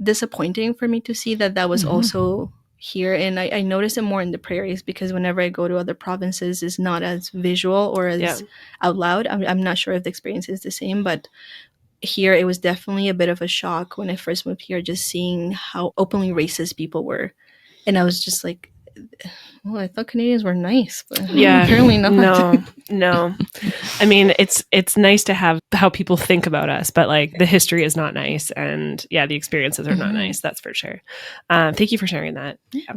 disappointing for me to see that was also here, and I notice it more in the prairies because whenever I go to other provinces, it's not as visual or as out loud. I'm not sure if the experience is the same, but here it was definitely a bit of a shock when I first moved here, just seeing how openly racist people were. And I was just like, well, I thought Canadians were nice, but apparently not. No. I mean, it's nice to have how people think about us, but like the history is not nice, and the experiences are not nice. That's for sure. Thank you for sharing that. Yeah.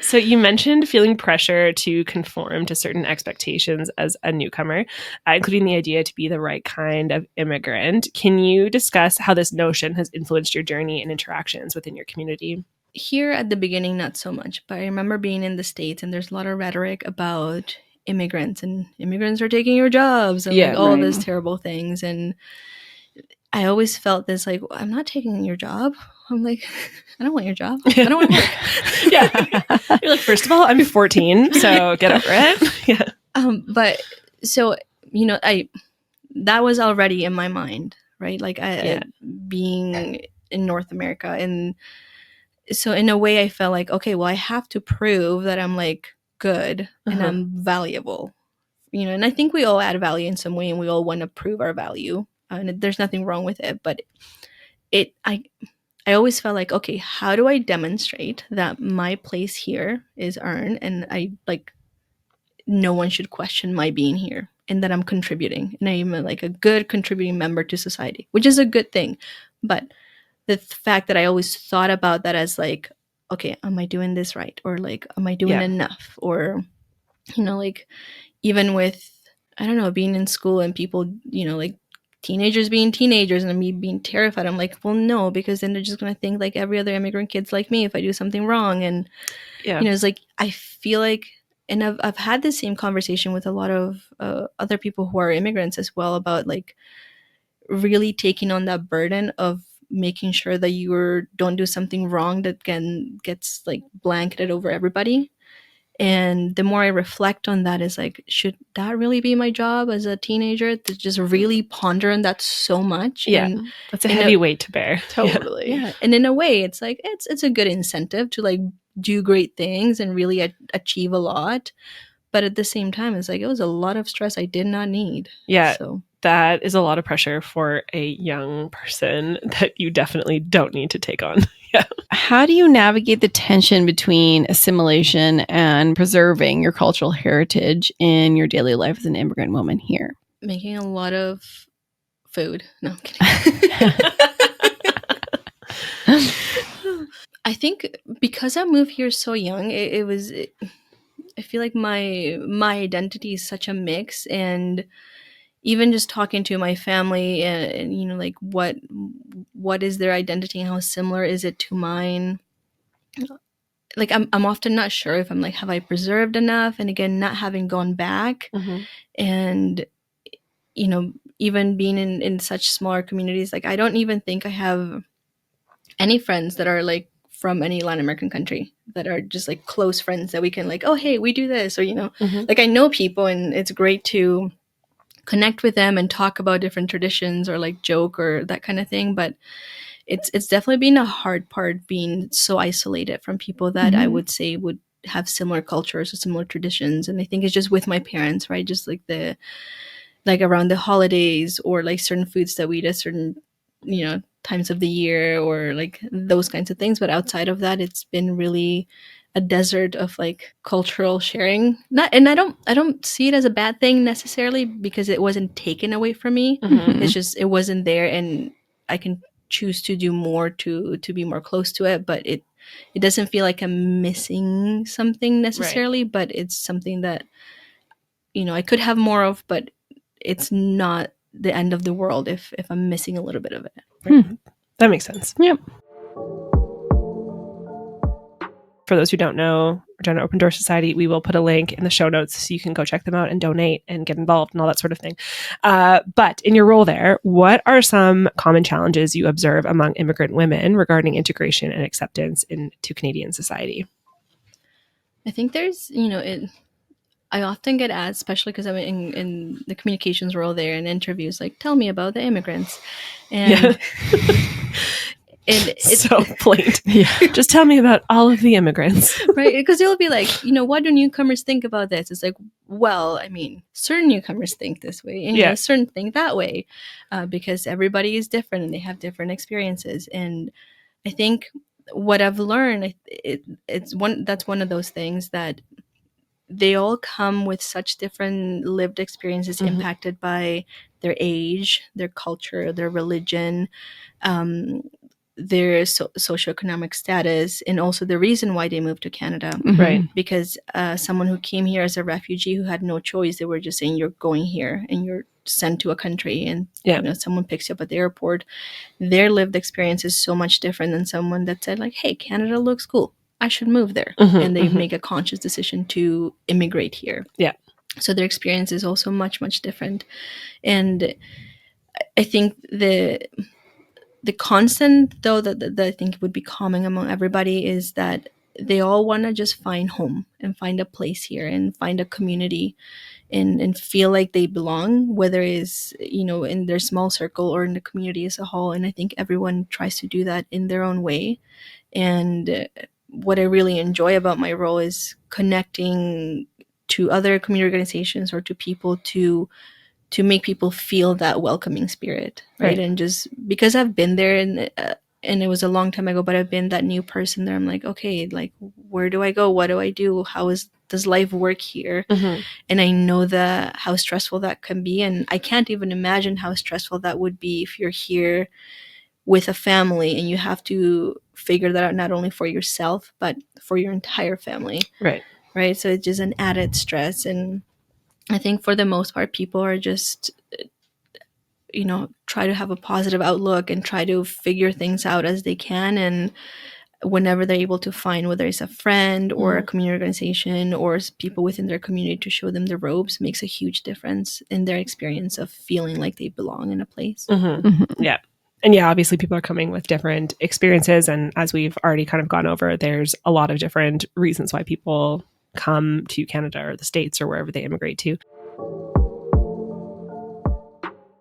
So you mentioned feeling pressure to conform to certain expectations as a newcomer, including the idea to be the right kind of immigrant. Can you discuss how this notion has influenced your journey and interactions within your community? Here at the beginning, not so much, but I remember being in the States and there's a lot of rhetoric about immigrants and immigrants are taking your jobs and like all these terrible things. And I always felt this like, I'm not taking your job. I'm like, I don't want your job. I don't want to work. You're like, first of all, I'm 14, so get over it. Yeah. But so, that was already in my mind, right? Like being in North America. And so in a way I felt like, okay, well, I have to prove that I'm like good and I'm valuable, and I think we all add value in some way and we all want to prove our value. And there's nothing wrong with it, but I always felt like, okay, how do I demonstrate that my place here is earned and no one should question my being here and that I'm contributing and I'm like a good contributing member to society, which is a good thing. But the fact that I always thought about that as like, okay, am I doing this right? Or like, am I doing enough? Or, like even with, I don't know, being in school and people, like teenagers being teenagers and me being terrified. I'm like, well, no, because then they're just going to think like every other immigrant kid's like me if I do something wrong. And, it's like, I feel like, and I've had the same conversation with a lot of other people who are immigrants as well about like really taking on that burden of making sure that you don't do something wrong that gets like blanketed over everybody. And the more I reflect on that is like, should that really be my job as a teenager to just really ponder on that so much? Yeah, and that's a heavy weight to bear. Totally. Yeah. And in a way, it's like, it's a good incentive to like do great things and really achieve a lot. But at the same time, it's like, it was a lot of stress I did not need. Yeah. So that is a lot of pressure for a young person that you definitely don't need to take on. Yeah. How do you navigate the tension between assimilation and preserving your cultural heritage in your daily life as an immigrant woman here? Making a lot of food. No, I'm kidding. I think because I moved here so young, I feel like my identity is such a mix, and even just talking to my family and like what is their identity and how similar is it to mine, like I'm often not sure if I'm like, have I preserved enough? And again, not having gone back and even being in such smaller communities, like I don't even think I have any friends that are like from any Latin American country that are just like close friends that we can like, oh, hey, we do this, or like I know people and it's great to connect with them and talk about different traditions or like joke or that kind of thing. But it's definitely been a hard part being so isolated from people that I would say would have similar cultures or similar traditions. And I think it's just with my parents, right? Just like around the holidays or like certain foods that we eat at certain, times of the year or like those kinds of things. But outside of that, it's been really a desert of like cultural sharing. And I don't see it as a bad thing necessarily because it wasn't taken away from me. It's just it wasn't there, and I can choose to do more to be more close to it. But it doesn't feel like I'm missing something necessarily, right. But it's something that I could have more of, but it's not the end of the world if I'm missing a little bit of it. Right. That makes sense. Yep. For those who don't know, Regina Open Door Society, we will put a link in the show notes so you can go check them out and donate and get involved and all that sort of thing. But in your role there, what are some common challenges you observe among immigrant women regarding integration and acceptance into Canadian society? I think there's, I often get asked, especially because I'm in the communications role there in interviews, like, tell me about the immigrants. And And it's so blatant. Just tell me about all of the immigrants. Right? Because they'll be like, what do newcomers think about this? It's like, well, I mean, certain newcomers think this way, and certain think that way, because everybody is different and they have different experiences. And I think what I've learned, that's one of those things that they all come with such different lived experiences impacted by their age, their culture, their religion, their socioeconomic status, and also the reason why they moved to Canada. Right. Because someone who came here as a refugee who had no choice, they were just saying, you're going here and you're sent to a country, and someone picks you up at the airport. Their lived experience is so much different than someone that said, like, hey, Canada looks cool, I should move there. And they make a conscious decision to immigrate here. Yeah. So their experience is also much, much different. And I think the constant, though, that I think would be common among everybody is that they all want to just find home and find a place here and find a community and feel like they belong, whether it's, in their small circle or in the community as a whole. And I think everyone tries to do that in their own way. And what I really enjoy about my role is connecting to other community organizations or to people to make people feel that welcoming spirit, right? And just because I've been there and it was a long time ago, but I've been that new person there. I'm like, okay, like, where do I go? What do I do? Does life work here? And I know how stressful that can be. And I can't even imagine how stressful that would be if you're here with a family and you have to figure that out not only for yourself, but for your entire family. Right. So it's just an added stress. And I think for the most part, people are just, try to have a positive outlook and try to figure things out as they can. And whenever they're able to find, whether it's a friend or a community organization or people within their community to show them the ropes, makes a huge difference in their experience of feeling like they belong in a place. Yeah. And obviously people are coming with different experiences. And as we've already kind of gone over, there's a lot of different reasons why people come to Canada or the States or wherever they immigrate to.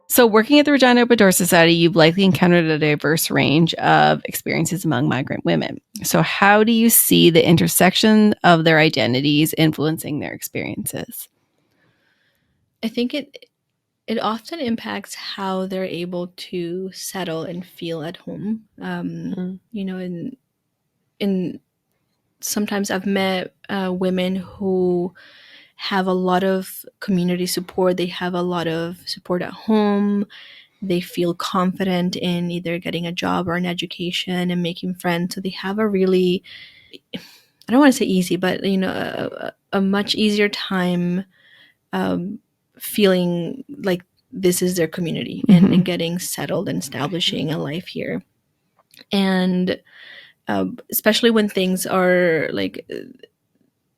So working at the Regina Open Door Society, you've likely encountered a diverse range of experiences among migrant women. So how do you see the intersection of their identities influencing their experiences? I think it often impacts how they're able to settle and feel at home. In sometimes I've met women who have a lot of community support. They have a lot of support at home. They feel confident in either getting a job or an education and making friends. So they have a really, I don't want to say easy, but a much easier time feeling like this is their community and getting settled and establishing a life here. And especially when things are like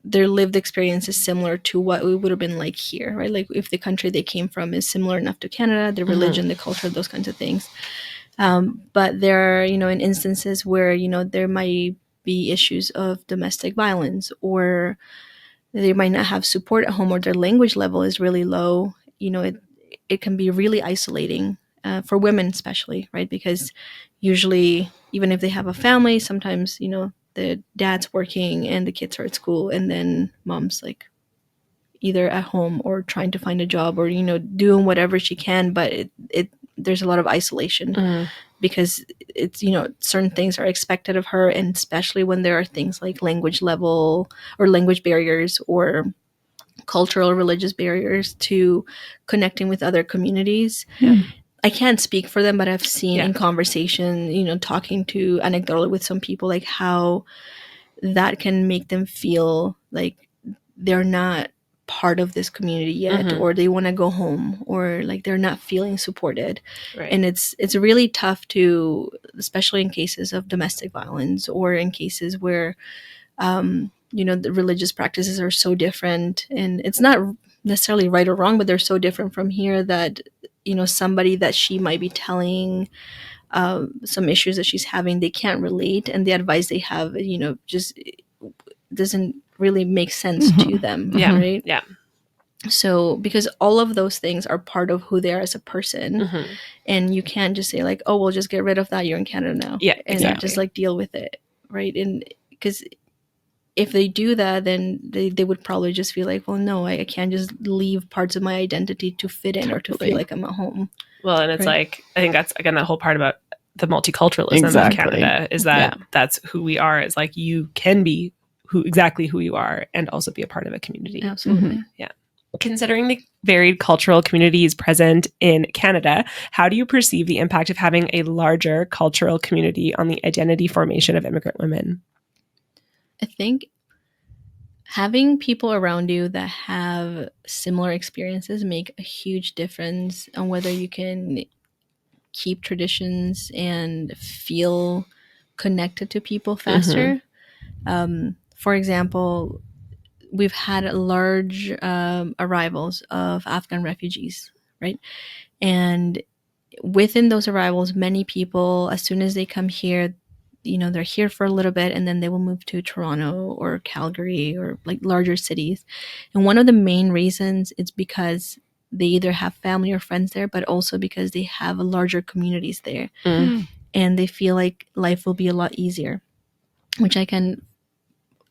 their lived experience is similar to what it would have been like here, right? Like if the country they came from is similar enough to Canada, the religion, the culture, those kinds of things. But there are, in instances where, there might be issues of domestic violence, or they might not have support at home, or their language level is really low. It can be really isolating for women especially, right? Because usually, even if they have a family, sometimes, the dad's working and the kids are at school, and then mom's like either at home or trying to find a job or, doing whatever she can. But there's a lot of isolation because it's, certain things are expected of her. And especially when there are things like language level or language barriers or cultural religious barriers to connecting with other communities. I can't speak for them, but I've seen in conversation, talking to anecdotally with some people, like how that can make them feel like they're not part of this community yet, or they want to go home, or like they're not feeling supported. And it's really tough to, especially in cases of domestic violence or in cases where, the religious practices are so different, and it's not necessarily right or wrong, but they're so different from here that, somebody that she might be telling some issues that she's having, they can't relate, and the advice they have, just doesn't really make sense to them. Right? So because all of those things are part of who they are as a person, and you can't just say like, oh, we'll just get rid of that, you're in Canada now, and just like deal with it, right? And because if they do that, then they would probably just feel like, well, no, I can't just leave parts of my identity to fit in or to feel like I'm at home. Well, and it's like, I think that's, again, that whole part about the multiculturalism of Canada is that that's who we are. It's like, you can be exactly who you are and also be a part of a community. Absolutely. Yeah. Considering the varied cultural communities present in Canada, how do you perceive the impact of having a larger cultural community on the identity formation of immigrant women? I think having people around you that have similar experiences make a huge difference on whether you can keep traditions and feel connected to people faster. For example, we've had large arrivals of Afghan refugees, right? And within those arrivals, many people, as soon as they come here, they're here for a little bit and then they will move to Toronto or Calgary or like larger cities. And one of the main reasons is because they either have family or friends there, but also because they have larger communities there. And they feel like life will be a lot easier, which I can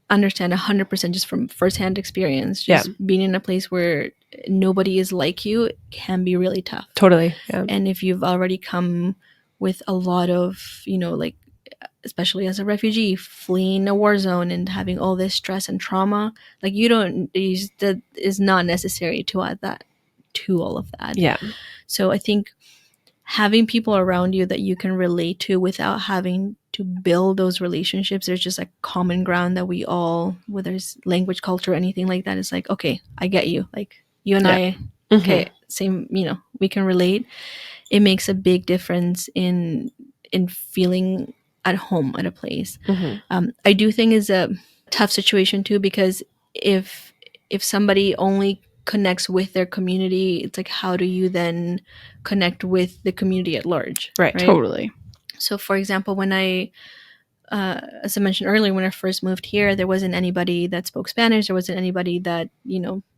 understand 100% just from firsthand experience. Just being in a place where nobody is like you can be really tough. Totally. Yeah. And if you've already come with a lot of, like, especially as a refugee fleeing a war zone and having all this stress and trauma, like that is not necessary to add that to all of that. Yeah. So I think having people around you that you can relate to without having to build those relationships, there's just a common ground that we all, whether it's language, culture, anything like that, is like, okay, I get you. Like you and I, okay, same, we can relate. It makes a big difference in feeling at home at a place. I do think is a tough situation too, because if somebody only connects with their community, it's like, how do you then connect with the community at large? Right. Totally. So for example, when I as I mentioned earlier, when I first moved here, there wasn't anybody that spoke Spanish. There wasn't anybody that,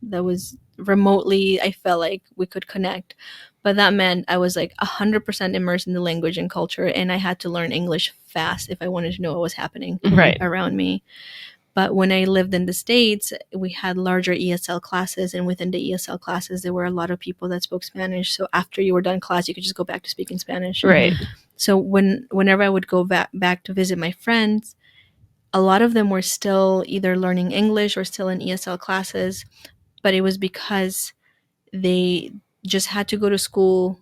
that was remotely, I felt like we could connect. But that meant I was like 100% immersed in the language and culture, and I had to learn English fast if I wanted to know what was happening around me. But when I lived in the States, we had larger ESL classes, and within the ESL classes, there were a lot of people that spoke Spanish. So after you were done class, you could just go back to speaking Spanish. Right. So whenever I would go back to visit my friends, a lot of them were still either learning English or still in ESL classes, but it was because they just had to go to school.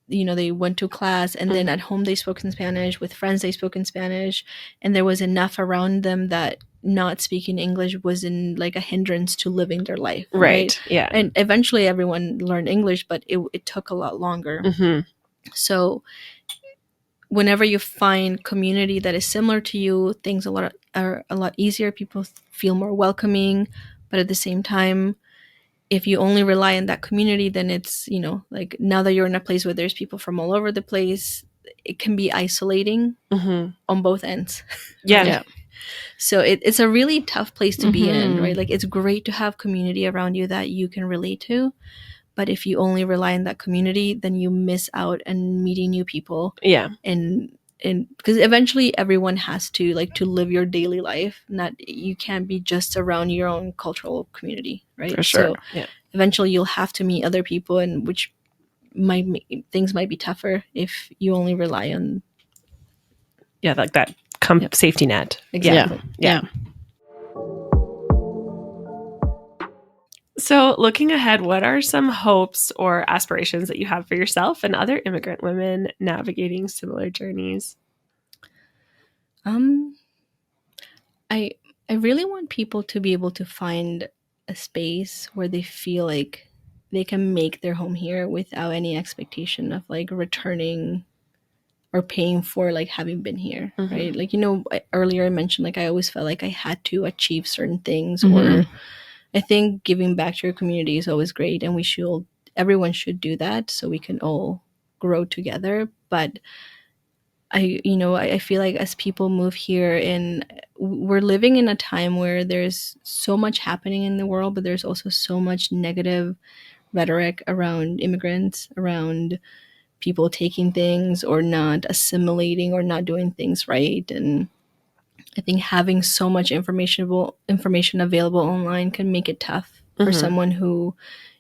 They went to class, and then at home they spoke in Spanish. With friends, they spoke in Spanish, and there was enough around them that not speaking English wasn't like a hindrance to living their life. Right. Yeah. And eventually everyone learned English, but it took a lot longer. So whenever you find community that is similar to you, things are a lot easier. People feel more welcoming, but at the same time, if you only rely on that community, then it's, like now that you're in a place where there's people from all over the place, it can be isolating on both ends. Yeah. So it's a really tough place to be in, right? Like it's great to have community around you that you can relate to. But if you only rely on that community, then you miss out on meeting new people. Yeah. And because eventually everyone has to live your daily life. You can't be just around your own cultural community, right? For sure. So eventually you'll have to meet other people, and which things might be tougher if you only rely on like that safety net. Exactly. Yeah. So looking ahead, what are some hopes or aspirations that you have for yourself and other immigrant women navigating similar journeys? I really want people to be able to find a space where they feel like they can make their home here without any expectation of like returning or paying for like having been here, right? Like, earlier I mentioned like I always felt like I had to achieve certain things, or I think giving back to your community is always great, and everyone should do that so we can all grow together. But I feel like as people move here, and we're living in a time where there's so much happening in the world, but there's also so much negative rhetoric around immigrants, around people taking things or not assimilating or not doing things right. And I think having so much information available online can make it tough for someone who,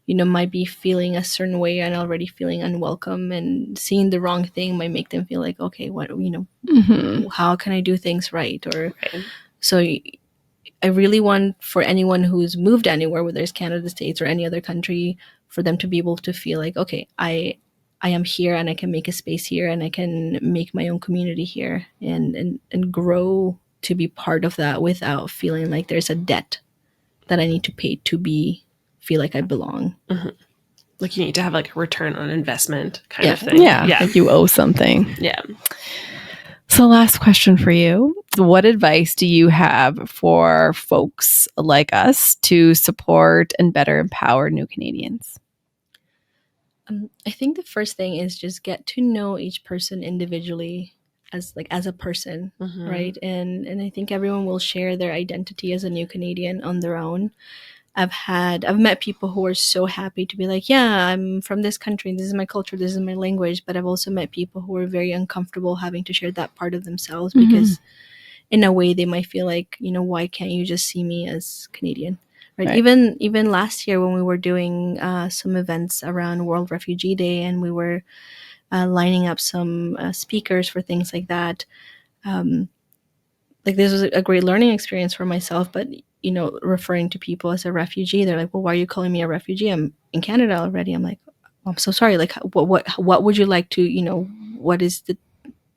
might be feeling a certain way and already feeling unwelcome, and seeing the wrong thing might make them feel like, okay, what, how can I do things right? Or so I really want for anyone who's moved anywhere, whether it's Canada, States, or any other country, for them to be able to feel like, okay, I am here and I can make a space here and I can make my own community here and grow to be part of that without feeling like there's a debt that I need to pay to feel like I belong. Like you need to have like a return on investment kind of thing. Yeah. Like you owe something. Yeah. So last question for you. What advice do you have for folks like us to support and better empower new Canadians? I think the first thing is just get to know each person individually as a person, right? And I think everyone will share their identity as a new Canadian on their own. I've met people who are so happy to be like, yeah, I'm from this country, this is my culture, this is my language. But I've also met people who are very uncomfortable having to share that part of themselves because in a way they might feel like, why can't you just see me as Canadian? Right. Even last year when we were doing some events around World Refugee Day, and we were lining up some speakers for things like that. Like this was a great learning experience for myself, but referring to people as a refugee, they're like, well, why are you calling me a refugee? I'm in Canada already. I'm like, oh, I'm so sorry. Like, what would you like to, what is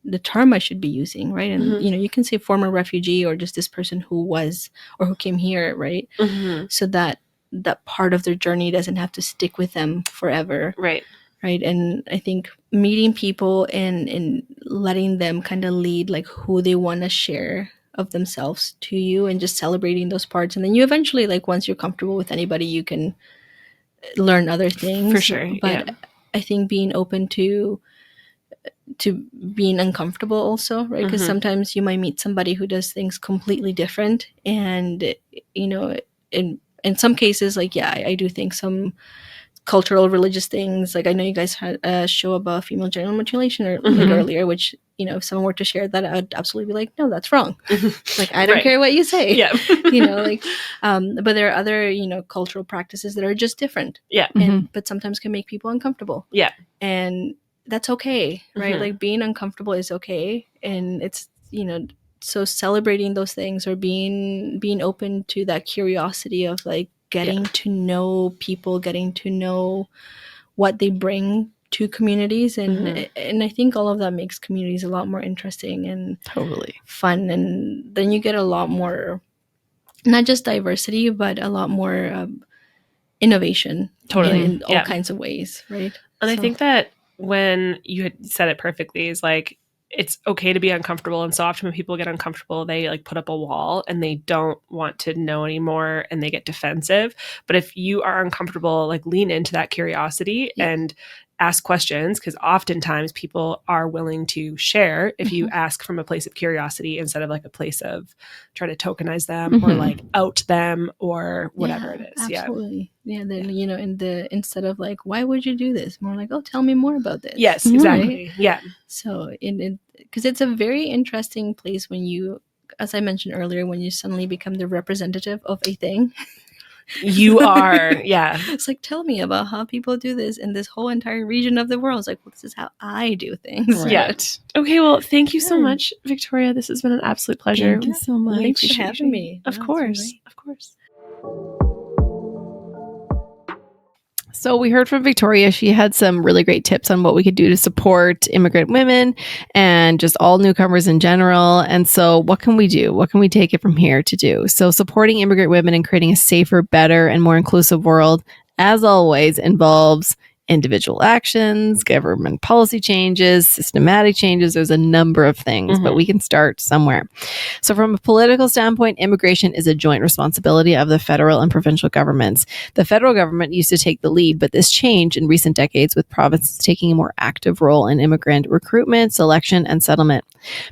the term I should be using, right? And you can say former refugee or just this person who was or who came here, right? So that part of their journey doesn't have to stick with them forever, right? And I think meeting people and letting them kind of lead like who they want to share of themselves to you, and just celebrating those parts, and then you eventually, like, once you're comfortable with anybody, you can learn other things for sure. But I think being open to being uncomfortable also, right? Because sometimes you might meet somebody who does things completely different, and in some cases, like, I do think some cultural religious things, like I know you guys had a show about female genital mutilation earlier, which if someone were to share that, I'd absolutely be like, no, that's wrong. Like, I don't care what you say. But there are other cultural practices that are just different, but sometimes can make people uncomfortable, and that's okay, right? Like, being uncomfortable is okay, and it's so celebrating those things, or being open to that curiosity of like getting to know people, getting to know what they bring to communities, and I think all of that makes communities a lot more interesting and totally fun, and then you get a lot more, not just diversity, but a lot more innovation, in all kinds of ways, right? And I think that when you had said it perfectly, is like, it's okay to be uncomfortable. And so often when people get uncomfortable, they like put up a wall and they don't want to know anymore and they get defensive. But if you are uncomfortable, like, lean into that curiosity and ask questions, because oftentimes people are willing to share if you ask from a place of curiosity instead of like a place of try to tokenize them or like out them or whatever it is. Absolutely. Then instead of like, why would you do this, more like, oh, tell me more about this. Yes, exactly. Right? So because it's a very interesting place when you, as I mentioned earlier, when you suddenly become the representative of a thing. You are, It's like, tell me about how people do this in this whole entire region of the world. It's like, well, this is how I do things. Right. Okay, well, thank you so much, Victoria. This has been an absolute pleasure. Thank you so much. Thanks for having me. Of course. So we heard from Victoria. She had some really great tips on what we could do to support immigrant women and just all newcomers in general. And so what can we do? What can we take it from here to do? So supporting immigrant women and creating a safer, better, and more inclusive world, as always, involves individual actions, government policy changes, systematic changes. There's a number of things, but we can start somewhere. So from a political standpoint, immigration is a joint responsibility of the federal and provincial governments. The federal government used to take the lead, but this changed in recent decades with provinces taking a more active role in immigrant recruitment, selection, and settlement.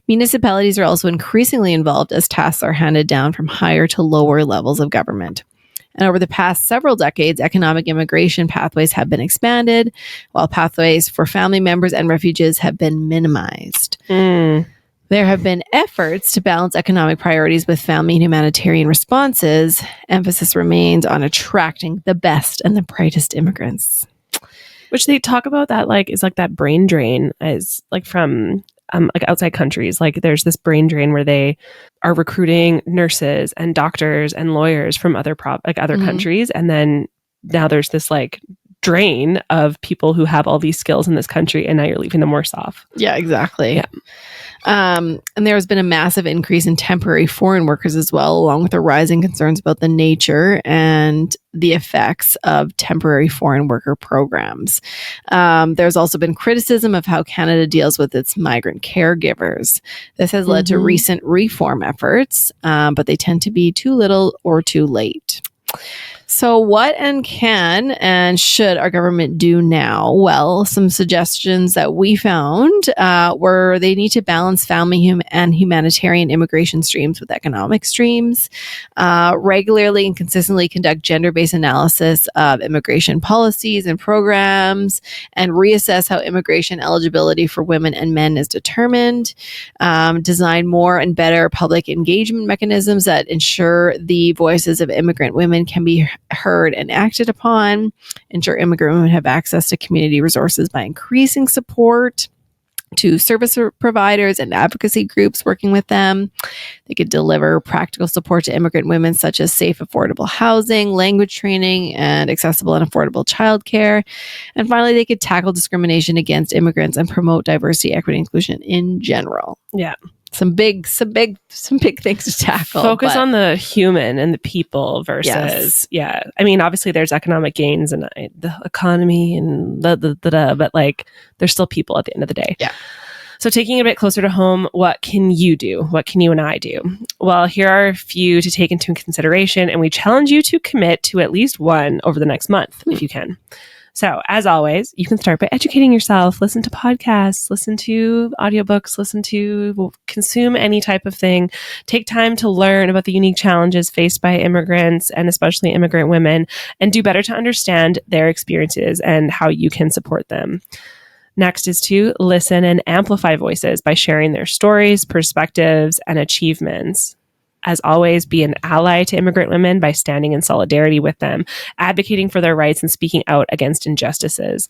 Municipalities are also increasingly involved as tasks are handed down from higher to lower levels of government. And over the past several decades, economic immigration pathways have been expanded, while pathways for family members and refugees have been minimized. There have been efforts to balance economic priorities with family and humanitarian responses. Emphasis remains on attracting the best and the brightest immigrants. Which they talk about that is that brain drain is from outside countries. There's this brain drain where they are recruiting nurses and doctors and lawyers from other countries, and then now there's this drain of people who have all these skills in this country, and now you're leaving them worse off. Yeah, exactly. Yeah. And there has been a massive increase in temporary foreign workers as well, along with the rising concerns about the nature and the effects of temporary foreign worker programs. There's also been criticism of how Canada deals with its migrant caregivers. This has led to recent reform efforts, but they tend to be too little or too late. So what can and should our government do now? Well, some suggestions that we found were they need to balance family and humanitarian immigration streams with economic streams, regularly and consistently conduct gender-based analysis of immigration policies and programs, and reassess how immigration eligibility for women and men is determined, design more and better public engagement mechanisms that ensure the voices of immigrant women can be heard and acted upon, ensure immigrant women have access to community resources by increasing support to service providers and advocacy groups working with them. They could deliver practical support to immigrant women, such as safe, affordable housing, language training, and accessible and affordable childcare. And finally, they could tackle discrimination against immigrants and promote diversity, equity, and inclusion in general. Yeah. Some big things to tackle. Focus on the human and the people versus, yeah. I mean, obviously there's economic gains and the economy and but there's still people at the end of the day. Yeah. So taking it a bit closer to home, what can you do? What can you and I do? Well, here are a few to take into consideration, and we challenge you to commit to at least one over the next month, if you can. So, as always, you can start by educating yourself, listen to podcasts, listen to audiobooks, consume any type of thing. Take time to learn about the unique challenges faced by immigrants and especially immigrant women, and do better to understand their experiences and how you can support them. Next is to listen and amplify voices by sharing their stories, perspectives, and achievements. As always, be an ally to immigrant women by standing in solidarity with them, advocating for their rights, and speaking out against injustices.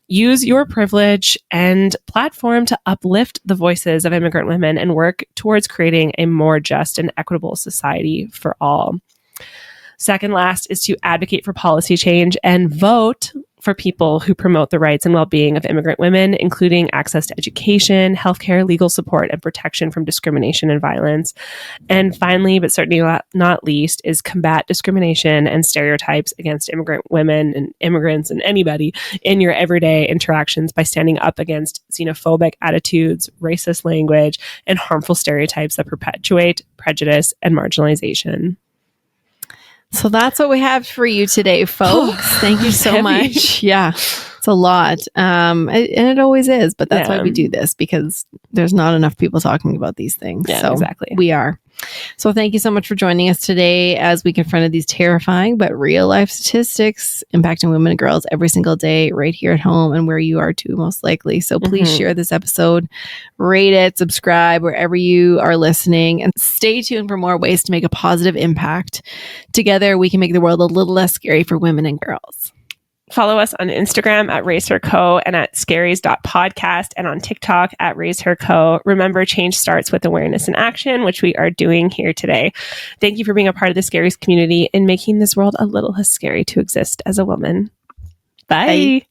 Use your privilege and platform to uplift the voices of immigrant women and work towards creating a more just and equitable society for all. Second last is to advocate for policy change and vote for people who promote the rights and well-being of immigrant women, including access to education, healthcare, legal support, and protection from discrimination and violence. And finally, but certainly not least, is combat discrimination and stereotypes against immigrant women and immigrants and anybody in your everyday interactions by standing up against xenophobic attitudes, racist language, and harmful stereotypes that perpetuate prejudice and marginalization. So that's what we have for you today, folks. Thank you so much. Yeah, it's a lot. And it always is, but that's why we do this, because there's not enough people talking about these things. Yeah, so exactly. We are. So thank you so much for joining us today as we confronted these terrifying but real life statistics impacting women and girls every single day right here at home and where you are too, most likely. So please share this episode, rate it, subscribe wherever you are listening, and stay tuned for more ways to make a positive impact. Together, we can make the world a little less scary for women and girls. Follow us on Instagram at RaiseHerCo and at scaries.podcast and on TikTok at RaiseHerCo. Remember, change starts with awareness and action, which we are doing here today. Thank you for being a part of the Scaries community and making this world a little less scary to exist as a woman. Bye.